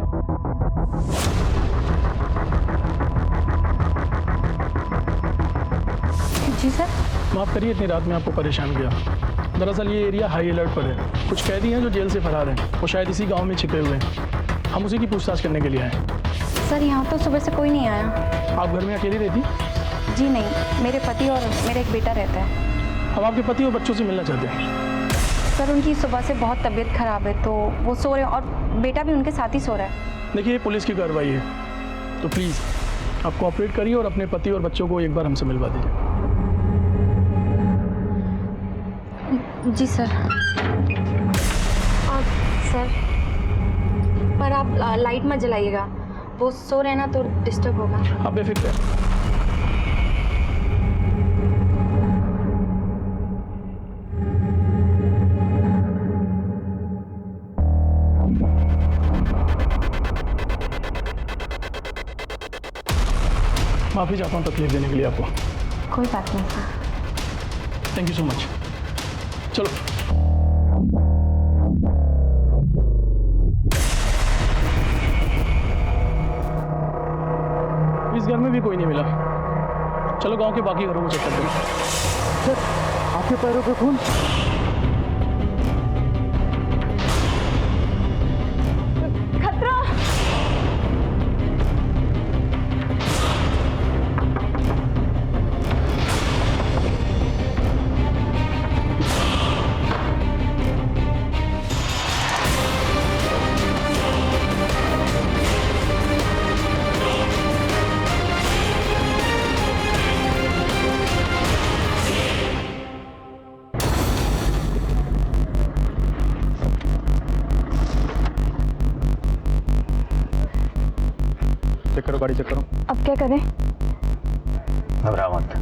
जी सर। माफ करिए इतनी रात में आपको परेशान किया। दरअसल ये एरिया हाई अलर्ट पर है। कुछ कैदी हैं जो जेल से फरार हैं, वो शायद इसी गांव में छिपे हुए हैं। हम उसी की पूछताछ करने के लिए आए। सर, यहाँ तो सुबह से कोई नहीं आया। आप घर में अकेली रहती? जी नहीं, मेरे पति और मेरा एक बेटा रहता है। हम आपके पति और बच्चों से मिलना चाहते हैं। सर, उनकी सुबह से बहुत तबीयत खराब है तो वो सो रहे हैं और बेटा भी उनके साथ ही सो रहा है। देखिए, ये पुलिस की कार्रवाई है, तो प्लीज़ आप कोऑपरेट करिए और अपने पति और बच्चों को एक बार हमसे मिलवा दीजिए। जी सर। और सर, पर आप लाइट मत जलाइएगा, वो सो रहे हैं ना तो डिस्टर्ब होगा। आप बेफिक्र हैं। माफ़ी चाहता हूँ तकलीफ देने के लिए आपको। कोई बात नहीं sir. Thank you so much. चलो। इस घर में भी कोई नहीं मिला। चलो गांव के बाकी घरों को चेक करते हैं। सर, आपके पैरों पे खून। खतरा। करो, गाड़ी चेक करो। अब क्या करें? घबरा मत,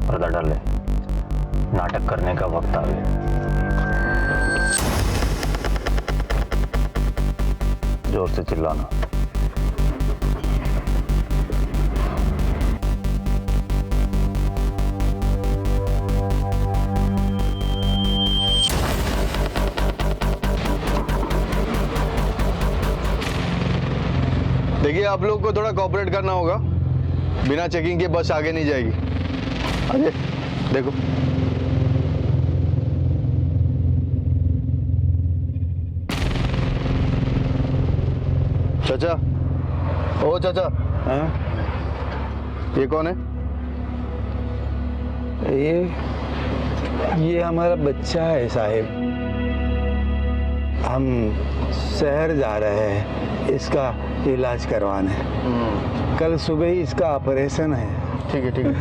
पर्दा डाल ले, नाटक करने का वक्त आ गया। जोर से चिल्लाना। देखिए, आप लोग को थोड़ा कोऑपरेट करना होगा। बिना चेकिंग के बस आगे नहीं जाएगी। अजय देखो, चाचा, ओ चाचा। हाँ? ये कौन है? ये हमारा बच्चा है साहिब। हम शहर जा रहे हैं इसका इलाज करवाने। कल सुबह ही इसका ऑपरेशन है। ठीक है, ठीक है।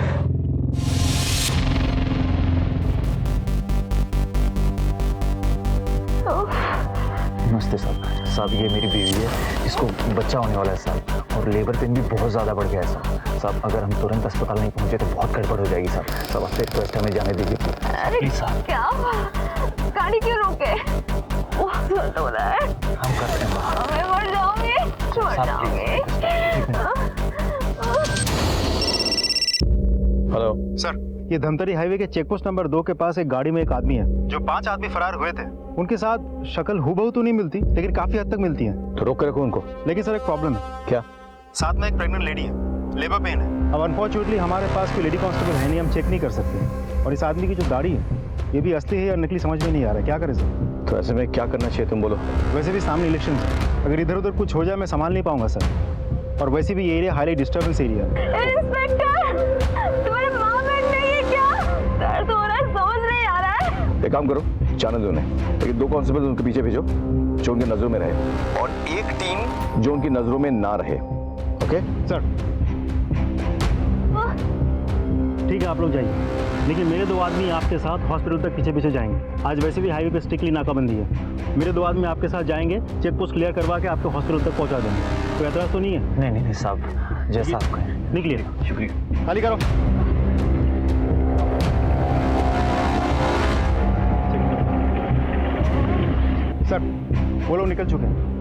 नमस्ते साहब। साहब ये मेरी बीवी है, इसको बच्चा होने वाला है साहब, और लेबर पेन भी बहुत ज़्यादा बढ़ गया है साहब। साहब अगर हम तुरंत अस्पताल नहीं पहुंचे तो बहुत गड़बड़ हो जाएगी साहब। साहब आपसे रिक्वेस्ट हमें जाने दीजिए अरे साहब। क्या गाड़ी क्यों रोके? बहुत दर्द हो रहा है। हम करते हैं। मैं मर जाऊंगी, मर जाऊंगी। हेलो सर, ये धमतरी हाईवे के चेक पोस्ट नंबर 2 के पास एक गाड़ी में एक आदमी है। जो 5 आदमी फरार हुए थे, उनके साथ शक्ल हूबहू तो नहीं मिलती, लेकिन काफी हद तक मिलती है। तो रोक कर रखो उनको। लेकिन सर एक प्रॉब्लम है। क्या? साथ में एक प्रेग्नेंट लेडी है, लेबर पेन है। अब अनफॉर्चुनेटली हमारे पास कोई लेडी कांस्टेबल है नहीं, हम चेक नहीं कर सकते। और इस आदमी की जो गाड़ी है ये भी असली है या नकली समझ में नहीं आ रहा है। क्या करें सर? तो ऐसे में क्या करना चाहिए, तुम बोलो। वैसे भी सामने इलेक्शन है, अगर इधर उधर कुछ हो जाए मैं संभाल नहीं पाऊंगा सर। और वैसे भी ये एरिया हाईली डिस्टर्बेंस एरिया है। इंस्पेक्टर, तुम्हारे माँ बहन नहीं है क्या? दर्द हो रहा है, समझ नहीं आ रहा है। एक काम करो, जाने दो उन्हें, लेकिन 2 कांस्टेबल उनके पीछे भेजो जो उनकी नजरों में रहे, और एक टीम जो उनकी नजरों में ना रहे। Okay sir? ठीक है, आप लोग जाइए, लेकिन मेरे 2 आदमी आपके साथ हॉस्पिटल तक पीछे पीछे जाएंगे। आज वैसे भी हाईवे पे स्ट्रिक्टली नाकाबंदी है। मेरे 2 आदमी आपके साथ जाएंगे, चेक पोस्ट क्लियर करवा के आपको हॉस्पिटल तक पहुंचा देंगे। कोई एतराज तो नहीं है? नहीं नहीं साहब, जैसा आप कहें। निकलिए। शुक्रिया। खाली करो। सर वो लोग निकल चुके हैं।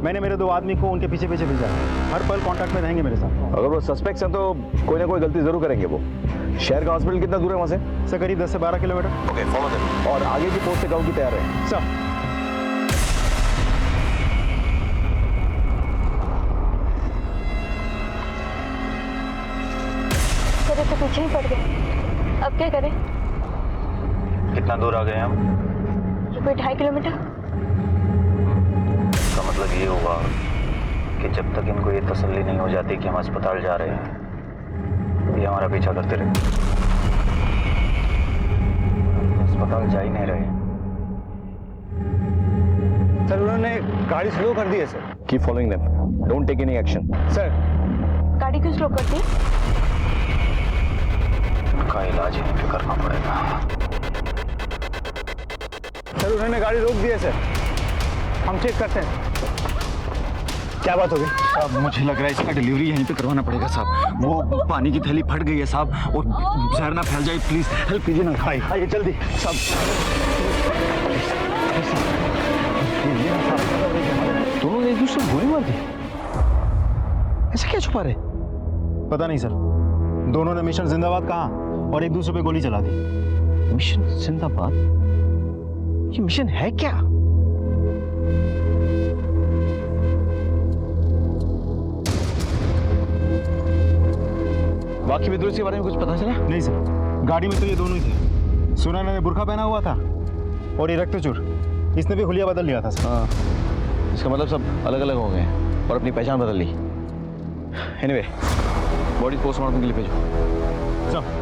मैंने मेरे 2 आदमी को उनके पीछे पीछे भेजा है। हर पल कांटेक्ट में रहेंगे मेरे साथ। अगर वो सस्पेक्ट्स हैं तो कोई ना कोई गलती जरूर करेंगे वो। शहर का हॉस्पिटल कितना दूर है वहाँ से? सर करीब 10 से 12 किलोमीटर। Okay, follow them. और आगे की पोस्ट से गाँव की तैयार है सर। तेरे तो पीछे ही पड़ गए, अब क्या करें? कितना दूर आ गए हम? कोई 2.5 किलोमीटर। इसका मतलब ये होगा कि जब तक इनको ये तसल्ली नहीं हो जाती कि हम अस्पताल जा रहे हैं, ये हमारा पीछा करते रहे। अस्पताल जा ही नहीं रहे। सर उन्होंने गाड़ी स्लो कर दी है sir. Keep following them, don't take any action. Sir गाड़ी क्यों स्लो करती? उनका इलाज यहीं पे करना पड़ेगा। सर उन्होंने गाड़ी रोक दी है सर, हम चेक करते हैं। क्या बात हो गई? साहब मुझे लग रहा है इसका डिलीवरी यहीं पे करवाना पड़ेगा साहब। वो पानी की थैली फट गई है साहब, और जहर ना फैल जाए, प्लीज हेल्प कीजिए ना। आइए जल्दी साहब। दोनों ने एक दूसरे को गोली मार दी, ऐसा क्या छुपा रहे? पता नहीं सर, दोनों ने मिशन जिंदाबाद कहा और एक दूसरे पे गोली चला दी। मिशन जिंदाबाद? ये मिशन है क्या? बाकी विद्रोही के बारे में कुछ पता चला? नहीं सर, गाड़ी में तो ये दोनों ही थे। सुनैना ने बुर्का पहना हुआ था और ये रक्तचूर, इसने भी हुलिया बदल लिया था सर। हाँ, इसका मतलब सब अलग अलग हो गए हैं और अपनी पहचान बदल ली। एनीवे, बॉडी पोस्टमार्टम के लिए भेजो। चल।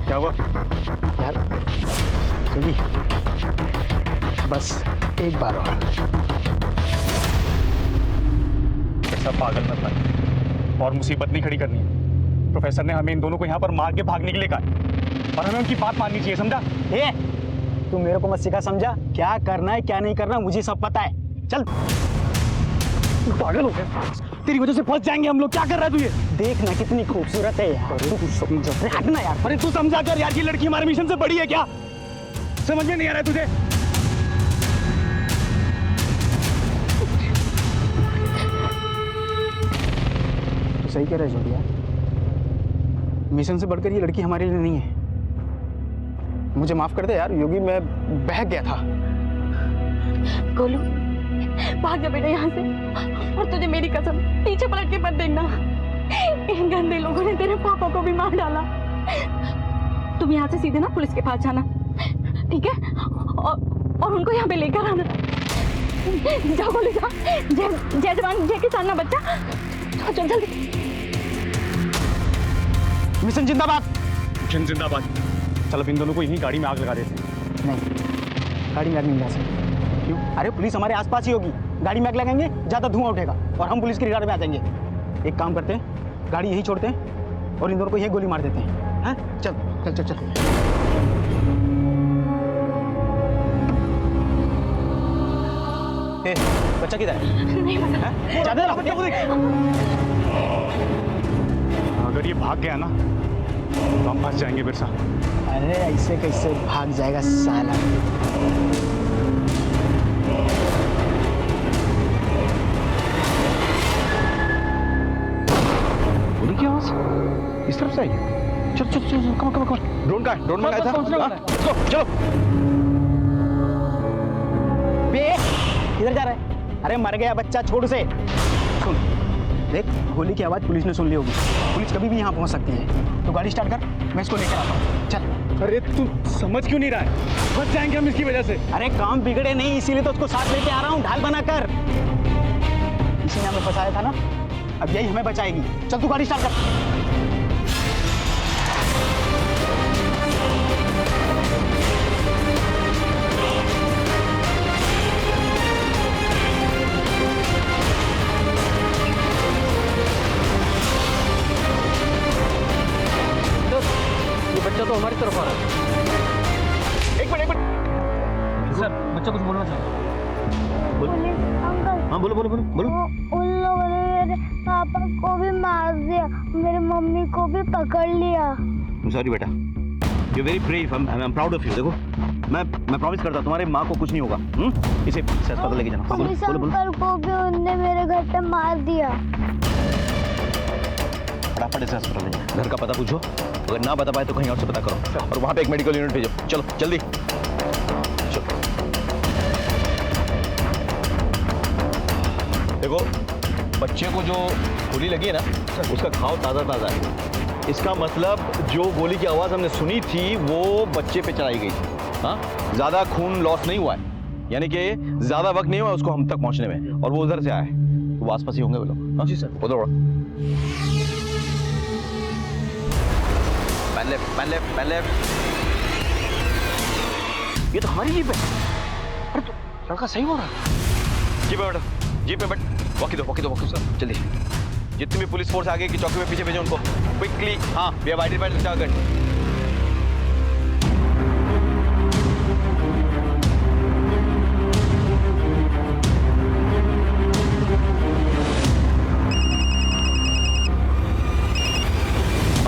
क्या हुआ यार योगी, बस एक बार ऐसा पागल मत बन और मुसीबत नहीं खड़ी करनी है। प्रोफेसर ने हमें इन दोनों को यहाँ पर मार के भागने के लिए कहा और हमें उनकी बात माननी चाहिए, समझा? तू मेरे को मत सिखा, समझा? क्या करना है क्या नहीं करना मुझे सब पता है। चल। तू पागल हो गया, तेरी वजह से फंस जाएंगे हम लोग। क्या कर रहा है तू ये? देखना कितनी खूबसूरत है यार। तू समझ, हटना यार। अरे तू समझा कर यार, ये लड़की हमारे मिशन से बड़ी है क्या? समझ में नहीं आ रहा है तुझे? तू सही कह रहा है जोड़िया, मिशन से बढ़कर ये लड़की हमारे लिए नहीं है। मुझे माफ कर दे यार योगी, मैं बहक गया था। गोलू भाग जा बेटा यहाँ से, और तुझे मेरी कसम पीछे पलट के मत देखना। इन गंदे लोगों ने तेरे पापा को भी मार डाला। तुम यहाँ से सीधे ना पुलिस के पास जाना, ठीक है? और उनको यहाँ पे लेकर आना। जाओ गोलू जा, जय जवान जय किसान ना बच्चा। चल जल्दी। मिशन जिंदाबाद। मिशन जिंदाबाद। चल अब इन दोनों को यहीं गाड़ी में आग लगा देते हैं। नहीं, गाड़ी में आग नहीं लगा सकते। क्यों? अरे पुलिस हमारे आसपास ही होगी, गाड़ी में आग लगाएंगे ज्यादा धुआं उठेगा और हम पुलिस की रिडार में आ जाएंगे। एक काम करते हैं, गाड़ी यहीं छोड़ते हैं और इन दोनों को यहीं गोली मार देते हैं। हाँ? चल चल चल चल। बच्चा किधर है? ज्यादा ना बच्चा को देख। अगर ये भाग गया ना तो हम फंस जाएंगे बिरसा। अरे ऐसे कैसे भाग जाएगा साला? गोली की आवाज इस तरफ से आई है। चल चल चल, कम कम कम। ड्रोन का है? ड्रोन मंगाया था। चलो बे किधर जा रहा है? अरे मर गया बच्चा, छोड़ से। सुन देख, गोली की आवाज पुलिस ने सुन ली होगी। पुलिस कभी भी यहाँ पहुँच सकती है, तो गाड़ी स्टार्ट कर, मैं इसको लेकर आता हूँ। चल। अरे तू समझ क्यों नहीं रहा है? फंस जाएंगे हम इसकी वजह से। अरे काम बिगड़े नहीं, इसीलिए तो उसको साथ लेके आ रहा हूँ ढाल बनाकर। इसी ने हमें फंसाया था ना, अब यही हमें बचाएगी। चल तू गाड़ी स्टार्ट कर। बच्चा तो हमारी तरफ आ रहा है। एक मिनट सर, बच्चा कुछ बोलना चाहता है। हाँ बोलो बोलो बोलो बोलो। उन लोगों ने मेरे पापा को भी मार दिया, मेरी मम्मी को भी पकड़ लिया। सॉरी बेटा, you very brave, I am proud of you. देखो मैं प्रॉमिस करता हूँ तुम्हारे माँ को कुछ नहीं होगा। इसे अस्पताल लेके जाना। पुलिस अंकल को भी उनने मेरे घर पे मार दिया। फटाफट इसे अस्पताल ले जाओ। घर का पता पूछो, अगर ना बता पाए तो कहीं और से पता करो, और वहाँ पे एक मेडिकल यूनिट भेजो। चलो जल्दी चलो। देखो बच्चे को जो गोली लगी है ना, उसका घाव ताज़ा ताज़ा है। इसका मतलब जो गोली की आवाज़ हमने सुनी थी वो बच्चे पे चलाई गई थी। हाँ, ज़्यादा खून लॉस नहीं हुआ है, यानी कि ज़्यादा वक्त नहीं हुआ उसको हम तक पहुँचने में, और वो उधर से आए, तो वो आसपास ही होंगे वो लोग। हाँ जी सर, उधर पहले ये तो हमारी जीप है। अरे तो लड़का सही हो रहा है। जी पे बैठो, जी पे बैठ। वॉकी दो सर, जल्दी। जितनी भी पुलिस फोर्स आगे की चौकी में पीछे भेजो उनको क्विकली। हाँ, we have identified the target.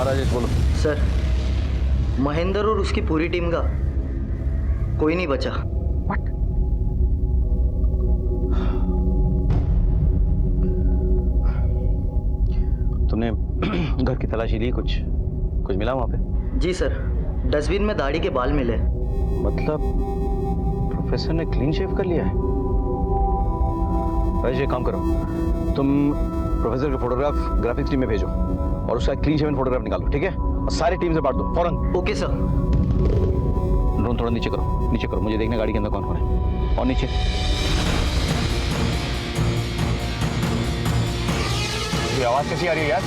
Rajesh बोलो। सर, महेंद्र और उसकी पूरी टीम का कोई नहीं बचा। तुमने घर की तलाशी ली, कुछ मिला वहां पे? जी सर, डस्टबिन में दाढ़ी के बाल मिले। मतलब प्रोफेसर ने क्लीन शेव कर लिया है। राजेश एक काम करो, तुम प्रोफेसर के फोटोग्राफ ग्राफिक्स टीम में भेजो और उसका क्लीन शेवन फोटोग्राफ निकालो, ठीक है? और सारी टीम से बांट दो फौरन। Okay sir. ड्रोन थोड़ा नीचे करो, मुझे देखना गाड़ी के अंदर कौन है। और नीचे ये आवाज कैसी आ रही है यार?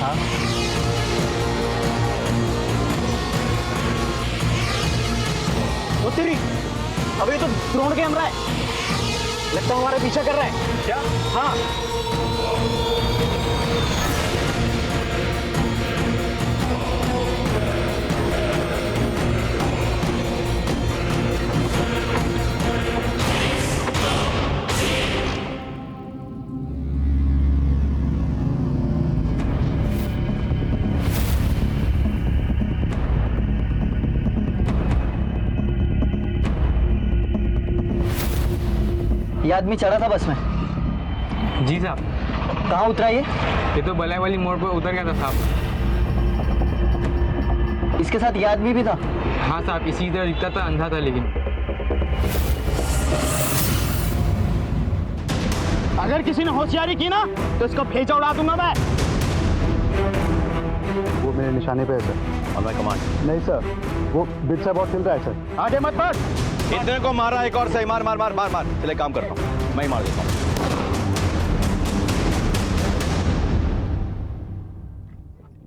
हाँ अबे तो ड्रोन कैमरा है, लगता है हमारे पीछा कर रहा है। क्या? हाँ। ये आदमी चढ़ा था बस में? जी साहब। कहाँ उतरा ये तो बलाई वाली मोड़ पर उतर गया था साहब। इसके साथ ये आदमी भी था? हाँ साहब, इसी तरह दिखता था, अंधा था लेकिन। अगर किसी ने होशियारी की ना तो इसका भेजा उड़ा दूंगा मैं। वो मेरे निशाने पे है सर। और मैं कमांड। नहीं सर, वो बिट से बहुत चल रहा है सर। आगे मत बढ़। इतने को मारा, एक और सही मार मार मार मार मार। चले काम करता हूँ, मैं ही मार देता हूँ।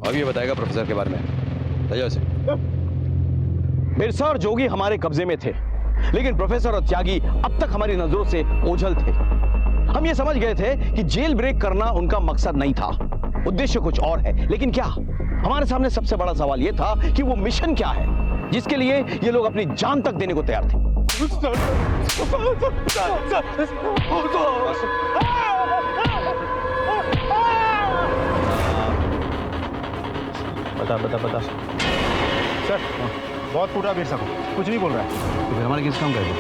अब ये बताएगा प्रोफेसर के बारे में। से बिरसा और जोगी हमारे कब्जे में थे, लेकिन प्रोफेसर और त्यागी अब तक हमारी नजरों से ओझल थे। हम ये समझ गए थे कि जेल ब्रेक करना उनका मकसद नहीं था, उद्देश्य कुछ और है। लेकिन क्या? हमारे सामने सबसे बड़ा सवाल यह था कि वो मिशन क्या है जिसके लिए ये लोग अपनी जान तक देने को तैयार थे। बता सर। बहुत पूरा बिरसा को कुछ नहीं बोल रहा है। तो फिर हमारे किस काम करेगा?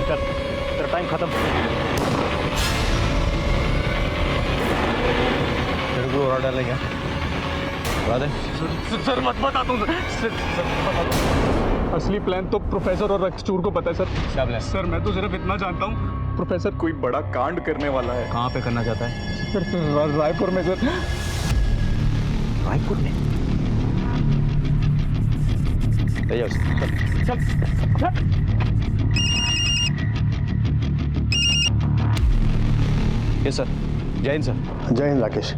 चल तेरा टाइम खत्म। तेरे को और डालेंगे बता दे। सर मत बता दूं सर, असली प्लान तो प्रोफेसर और रक्षचूर को पता है सर। क्या प्लान? सर मैं तो सिर्फ इतना जानता हूँ, प्रोफेसर कोई बड़ा कांड करने वाला है। कहाँ पे करना चाहता है? रायपुर में सर। रायपुर में? चल चल। Yes sir. Jai Hind sir. Jai Hind Rakesh.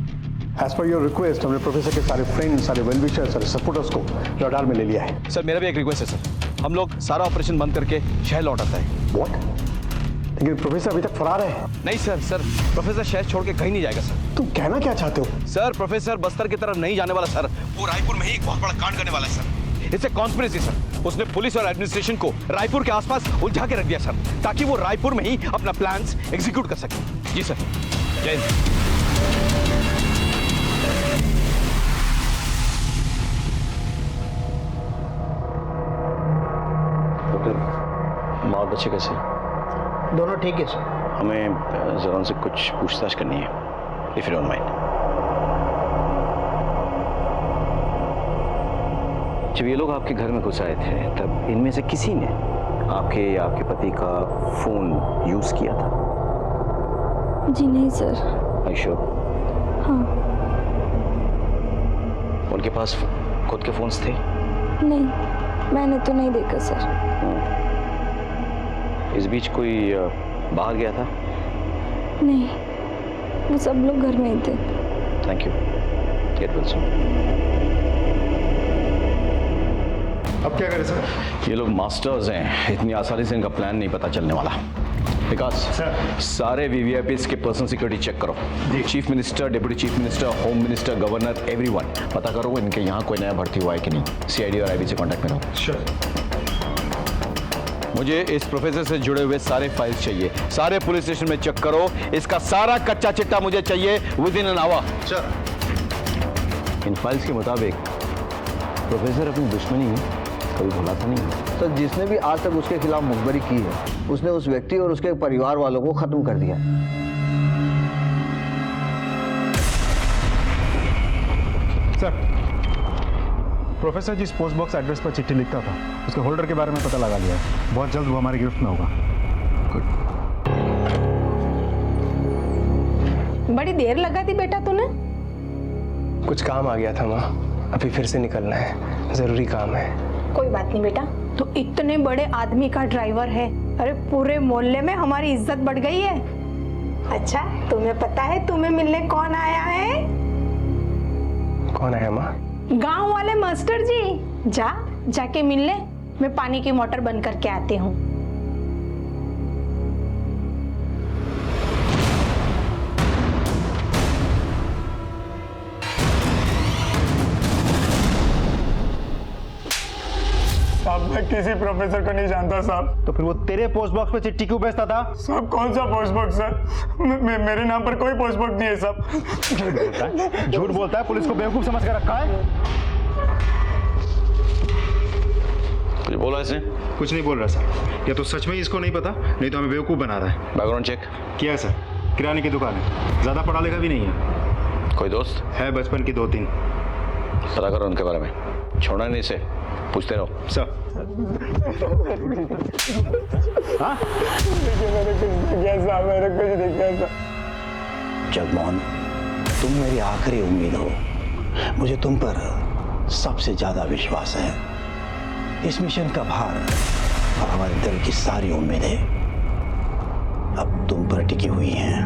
As per your request हमने प्रोफेसर के सारे फ्रेंड्स, सारे वेल विशर्स, सारे सपोर्टर्स को रडार में ले लिया है। सर मेरा भी एक रिक्वेस्ट है सर, हम लोग सारा ऑपरेशन बंद करके शहर लौट आता है। व्हाट? लेकिन प्रोफेसर अभी तक फरार है। नहीं सर, प्रोफेसर शहर छोड़ के कहीं नहीं जाएगा सर। तुम कहना क्या चाहते हो? सर प्रोफेसर बस्तर की तरफ नहीं जाने वाला सर, वो रायपुर में ही एक बहुत बड़ा कांड करने वाला है सर। इसे कॉन्स्पिरेसी सर, उसने पुलिस और एडमिनिस्ट्रेशन को रायपुर के आसपास उलझा के रख दिया सर, ताकि वो रायपुर में ही अपना प्लान्स एग्जीक्यूट कर सके। जी सर। जय हिंद। माँ और बच्चे कैसे? दोनों ठीक है सर। हमें जरा उनसे कुछ पूछताछ करनी है, इफ यू डोंट माइंड। जब ये लोग आपके घर में घुस आए थे तब इनमें से किसी ने आपके या आपके पति का फोन यूज किया था? जी नहीं सर। Are you sure? हाँ। उनके पास खुद के फोन्स थे? नहीं, मैंने तो नहीं देखा सर। इस बीच कोई बाहर गया था? नहीं, वो सब लोग घर में ही थे। Thank you. Get well soon. अब क्या करें सर? ये लोग मास्टर्स हैं, इतनी आसानी से इनका प्लान नहीं पता चलने वाला। विकास सारे वीवीआईपीज के पर्सनल सिक्योरिटी चेक करो। Chief minister, deputy chief minister, home minister, governor, everyone पता करो इनके यहाँ कोई नया भर्ती हुआ है कि नहीं। सीआईडी और आईबी से कांटेक्ट में रहो। श्योर। मुझे इस प्रोफेसर से जुड़े हुए सारे फाइल्स चाहिए, सारे पुलिस स्टेशन में चेक करो। इसका सारा कच्चा चिट्टा मुझे चाहिए with in an hour. In files के मुताबिक प्रोफेसर अपनी दुश्मनी में कभी भुलाता नहीं है। सर जिसने भी आज तक उसके खिलाफ मुखबरी की है उसने उस व्यक्ति और उसके परिवार वालों को खत्म कर दिया। सर प्रोफेसर जिस पोस्ट बॉक्स एड्रेस पर चिट्ठी लिखता था उसके होल्डर के बारे में पता लगा लिया है। बहुत जल्द वो हमारी गिरफ्त में होगा। बड़ी देर लगा दी बेटा तूने। कुछ काम आ गया था माँ, अभी फिर से निकलना है, जरूरी काम है। कोई बात नहीं बेटा, तो इतने बड़े आदमी का ड्राइवर है, अरे पूरे मोहल्ले में हमारी इज्जत बढ़ गई है। अच्छा तुम्हें पता है तुम्हें मिलने कौन आया है? कौन आया माँ? गांव वाले मास्टर जी, जाके मिल ले। मैं पानी की मोटर बंद करके आती हूँ। साहब मैं किसी प्रोफेसर को नहीं जानता साहब। तो फिर वो तेरे पोस्ट बॉक्स पे चिट्ठी क्यों भेजता था? साहब कौन सा पोस्ट बॉक्स सर? मेरे नाम पर कोई पोस्ट बॉक्स नहीं है साहब। झूठ बोलता है, पुलिस को बेवकूफ समझ कर रखा है। कुछ बोला इसने? कुछ नहीं बोल रहा सर। या तो सच में ही इसको नहीं पता, नहीं तो हमें बेवकूफ बना रहा है। बैकग्राउंड चेक किया है सर, किराने की दुकान है, ज्यादा पढ़ा लिखा भी नहीं है। कोई दोस्त है बचपन की 2-3। पता करो उनके बारे में, छोड़ना नहीं इसे, पूछते रहो। सर हाँ? मैंने कुछ नहीं किया साहब, मैंने कुछ नहीं किया साहब। जगमोहन, तुम मेरी आखिरी उम्मीद हो। मुझे तुम पर सबसे ज्यादा विश्वास है। इस मिशन का भार और हमारे दिल की सारी उम्मीदें अब तुम पर टिकी हुई हैं।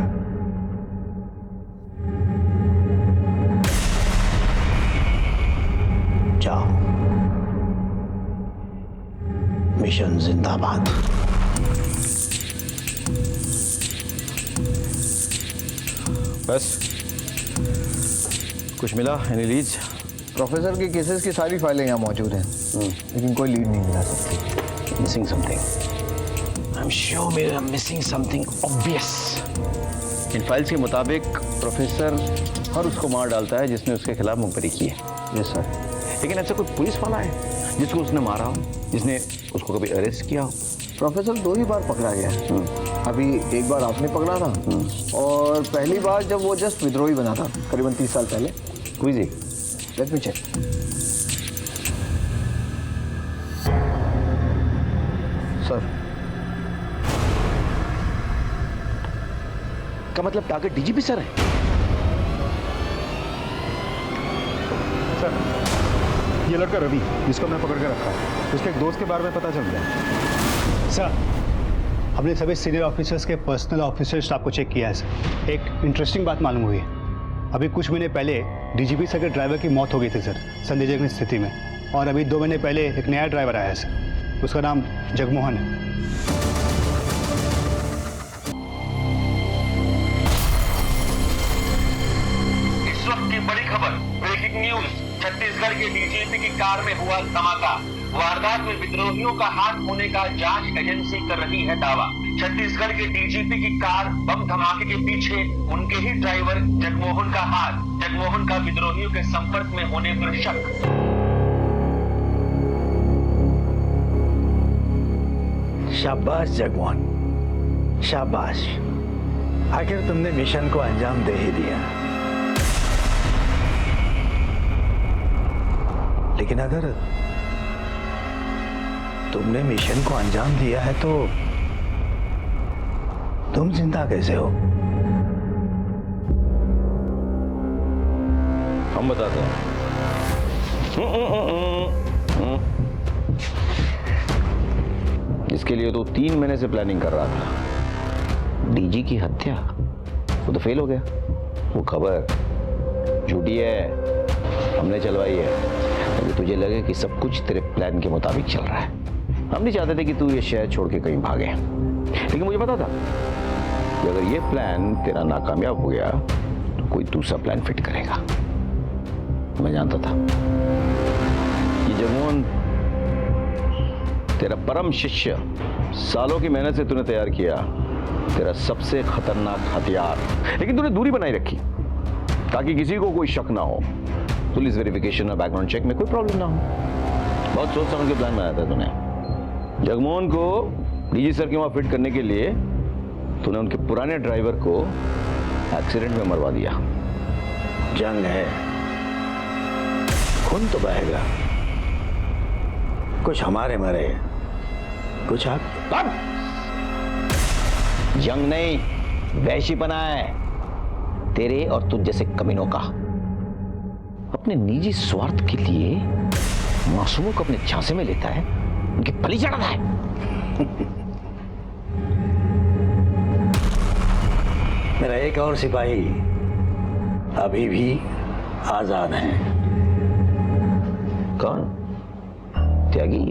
जाओ, मिशन जिंदाबाद। बस कुछ मिला? Any leads? प्रोफेसर के केसेस की सारी फाइलें यहाँ मौजूद हैं, लेकिन कोई लीड नहीं मिला सकती। Missing something. I am sure we are missing something obvious. इन फाइल्स के मुताबिक प्रोफेसर हर उसको मार डालता है जिसने उसके खिलाफ मुखबिरी की है। Yes sir. लेकिन ऐसा कोई पुलिस वाला है जिसको उसने मारा हो, जिसने उसको कभी अरेस्ट किया हो? प्रोफेसर 2 ही बार पकड़ा गया है। अभी एक बार आपने पकड़ा था और पहली बार जब वो जस्ट विद्रोही बना था, करीबन 30 साल पहले। कोई जी, लेट मी चेक। सर का मतलब टारगेट डीजीपी सर है? सर ये लड़का रवि, जिसको मैं पकड़ के रखा है, उसके एक दोस्त के बारे में पता चल गया। सर, हमने सभी सीनियर ऑफिसर्स के पर्सनल ऑफिसर स्टाफ को चेक किया है सर। एक इंटरेस्टिंग बात मालूम हुई है। अभी कुछ महीने पहले डीजीपी सर के ड्राइवर की मौत हो गई थी सर, संदिग्ध स्थिति में। और अभी 2 महीने पहले एक नया ड्राइवर आया है सर, उसका नाम जगमोहन है। इस वक्त की बड़ी खबर, ब्रेकिंग न्यूज। छत्तीसगढ़ के डीजीपी की कार में हुआ धमाका। वारदात में विद्रोहियों का हाथ होने का जांच एजेंसी कर रही है दावा। छत्तीसगढ़ के डीजीपी की कार बम धमाके के पीछे उनके ही ड्राइवर जगमोहन का हाथ। जगमोहन का विद्रोहियों के संपर्क में होने पर शक। शाबाश जगमोहन, शाबाश। आखिर तुमने मिशन को अंजाम दे ही दिया। लेकिन अगर तुमने मिशन को अंजाम दिया है तो तुम जिंदा कैसे हो? हम बताते हैं। इसके लिए तो 3 महीने से प्लानिंग कर रहा था। डीजी की हत्या, वो तो फेल हो गया। वो खबर झूठी है, हमने चलवाई है। अभी तुझे लगे कि सब कुछ तेरे प्लान के मुताबिक चल रहा है। हम नहीं चाहते थे कि तू ये शहर छोड़ के कहीं भागे, लेकिन मुझे पता था कि अगर ये प्लान तेरा नाकामयाब हो गया तो कोई दूसरा प्लान फिट करेगा। मैं जानता था कि जगमोहन तेरा परम शिष्य, सालों की मेहनत से तूने तैयार किया तेरा सबसे खतरनाक हथियार, लेकिन तूने दूरी बनाई रखी ताकि किसी को कोई शक ना हो। पुलिस वेरिफिकेशन और बैकग्राउंड चेक में कोई प्रॉब्लम ना हो। बहुत सोच समझ के प्लान बनाया था तूने। जगमोहन को डीजी सर के वहां फिट करने के लिए तूने उनके पुराने ड्राइवर को एक्सीडेंट में मरवा दिया। जंग है, खून तो बहेगा। कुछ हमारे मरे, कुछ आप। जंग नहीं, वैशीपना है तेरे और तुझ जैसे कमीनों का। अपने निजी स्वार्थ के लिए मासूमों को अपने झांसे में लेता है, उनकी बलि चढ़ाता है। मेरा एक और सिपाही अभी भी आजाद है। कौन? त्यागी?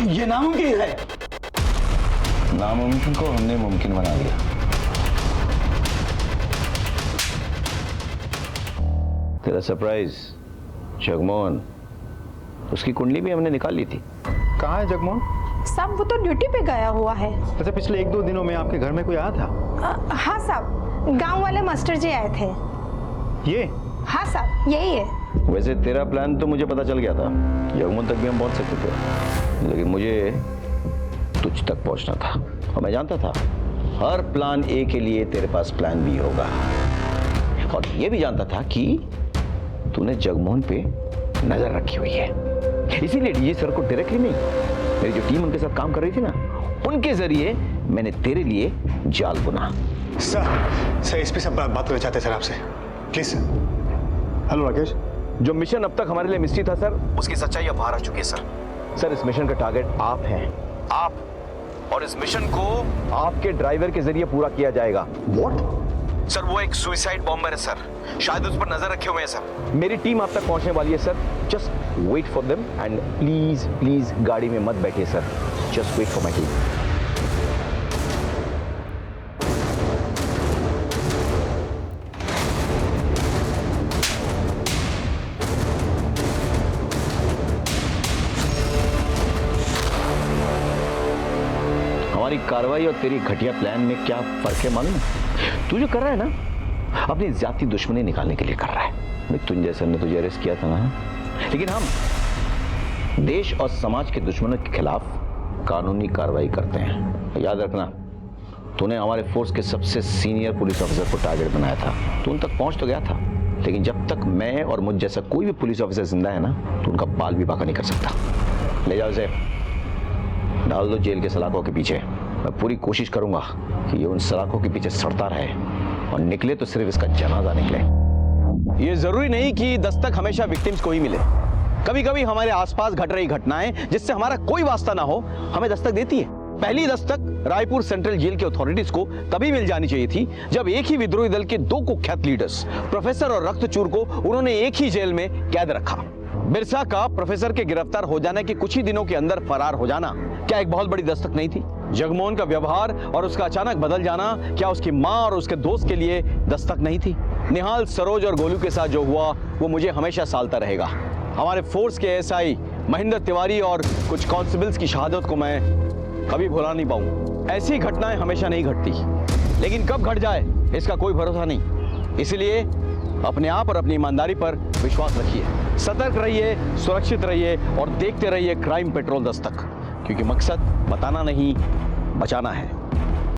ये नामुमकिन है। नामुमकिन को हमने मुमकिन बना दिया। तेरा सरप्राइज जगमोहन, उसकी कुंडली भी हमने निकाल ली थी। कहाँ है जगमोहन? साहब वो तो ड्यूटी पे गया हुआ है। अच्छा, पिछले 1-2 दिनों में आपके घर में कोई आया था? हाँ साहब, गांव वाले मास्टर जी आए थे। ये? हाँ साहब, यही है। वैसे तेरा प्लान तो मुझे पता चल गया था, जगमोहन तक भी हम पहुंच सकते थे, लेकिन मुझे तुझ तक पहुंचना था और मैं जानता था हर प्लान ए के लिए तेरे पास प्लान बी होगा, और ये भी जानता था कि तूने जगमोहन पे नजर रखी हुई है। इसीलिए डीजे सर को डायरेक्टली नहीं, मेरी जो टीम उनके साथ काम कर रही थी ना, उनके जरिए मैंने तेरे लिए जाल बुना। सर इस पे सब बात करना चाहते हैं सर आपसे, प्लीज। हेलो राकेश। जो मिशन अब तक हमारे लिए मिस्ट्री था सर, उसकी सच्चाई अब बाहर आ चुकी है सर। सर इस मिशन का टारगेट आप हैं, आप, और इस मिशन को आपके ड्राइवर के जरिए पूरा किया जाएगा। व्हाट? सर वो एक सुसाइड बॉम्बर है सर, शायद उस पर नजर रखे हुए हैं सर। मेरी टीम आप तक पहुंचने वाली है sir, just wait for them and please please गाड़ी में मत बैठिए sir, just wait for my team. हमारी कार्रवाई और तेरी घटिया प्लान में क्या फर्क है मालूम? तू जो कर रहा है ना, अपनी जाति दुश्मनी निकालने के लिए कर रहा है। मृत्युंजय सर ने तुझे अरेस्ट किया था ना, लेकिन हम देश और समाज के दुश्मनों के खिलाफ कानूनी कार्रवाई करते हैं। याद रखना, तूने हमारे फोर्स के सबसे सीनियर पुलिस ऑफिसर को टारगेट बनाया था। तू उन तक पहुंच तो गया था, लेकिन जब तक मैं और मुझ जैसा कोई भी पुलिस ऑफिसर जिंदा है ना, तो उनका बाल भी बाका नहीं कर सकता। ले जाओ इसे, डाल दो जेल के सलाखों के पीछे। मैं पूरी कोशिश करूंगा कि ये उन सलाखों के पीछे सड़ता रहे, और निकले तो सिर्फ इसका जनाजा निकले। ये जरूरी नहीं कि दस्तक हमेशा विक्टिम्स को ही मिले। कभी कभी हमारे आसपास घट रही घटनाएं जिससे हमारा कोई वास्ता ना हो, हमें दस्तक देती है। पहली दस्तक रायपुर सेंट्रल जेल के अथॉरिटीज को तभी मिल जानी चाहिए थी जब एक ही विद्रोही दल के 2 कुख्यात लीडर्स, प्रोफेसर और रक्तचूर को उन्होंने एक ही जेल में कैद रखा। बिरसा का प्रोफेसर के गिरफ्तार हो जाने के कुछ ही दिनों के अंदर फरार हो जाना क्या एक बहुत बड़ी दस्तक नहीं थी? जगमोहन का व्यवहार और उसका अचानक बदल जाना क्या उसकी मां और उसके दोस्त के लिए दस्तक नहीं थी? निहाल, सरोज और गोलू के साथ जो हुआ वो मुझे हमेशा सालता रहेगा। हमारे फोर्स के एसआई महेंद्र तिवारी और कुछ कांस्टेबल्स की शहादत को मैं कभी भुला नहीं पाऊं। ऐसी घटनाएं हमेशा नहीं घटती, लेकिन कब घट जाए इसका कोई भरोसा नहीं। इसलिए अपने आप और अपनी ईमानदारी पर विश्वास रखिए, सतर्क रहिए, सुरक्षित रहिए और देखते रहिए क्राइम पेट्रोल दस्तक, क्योंकि मकसद बताना नहीं, बचाना है।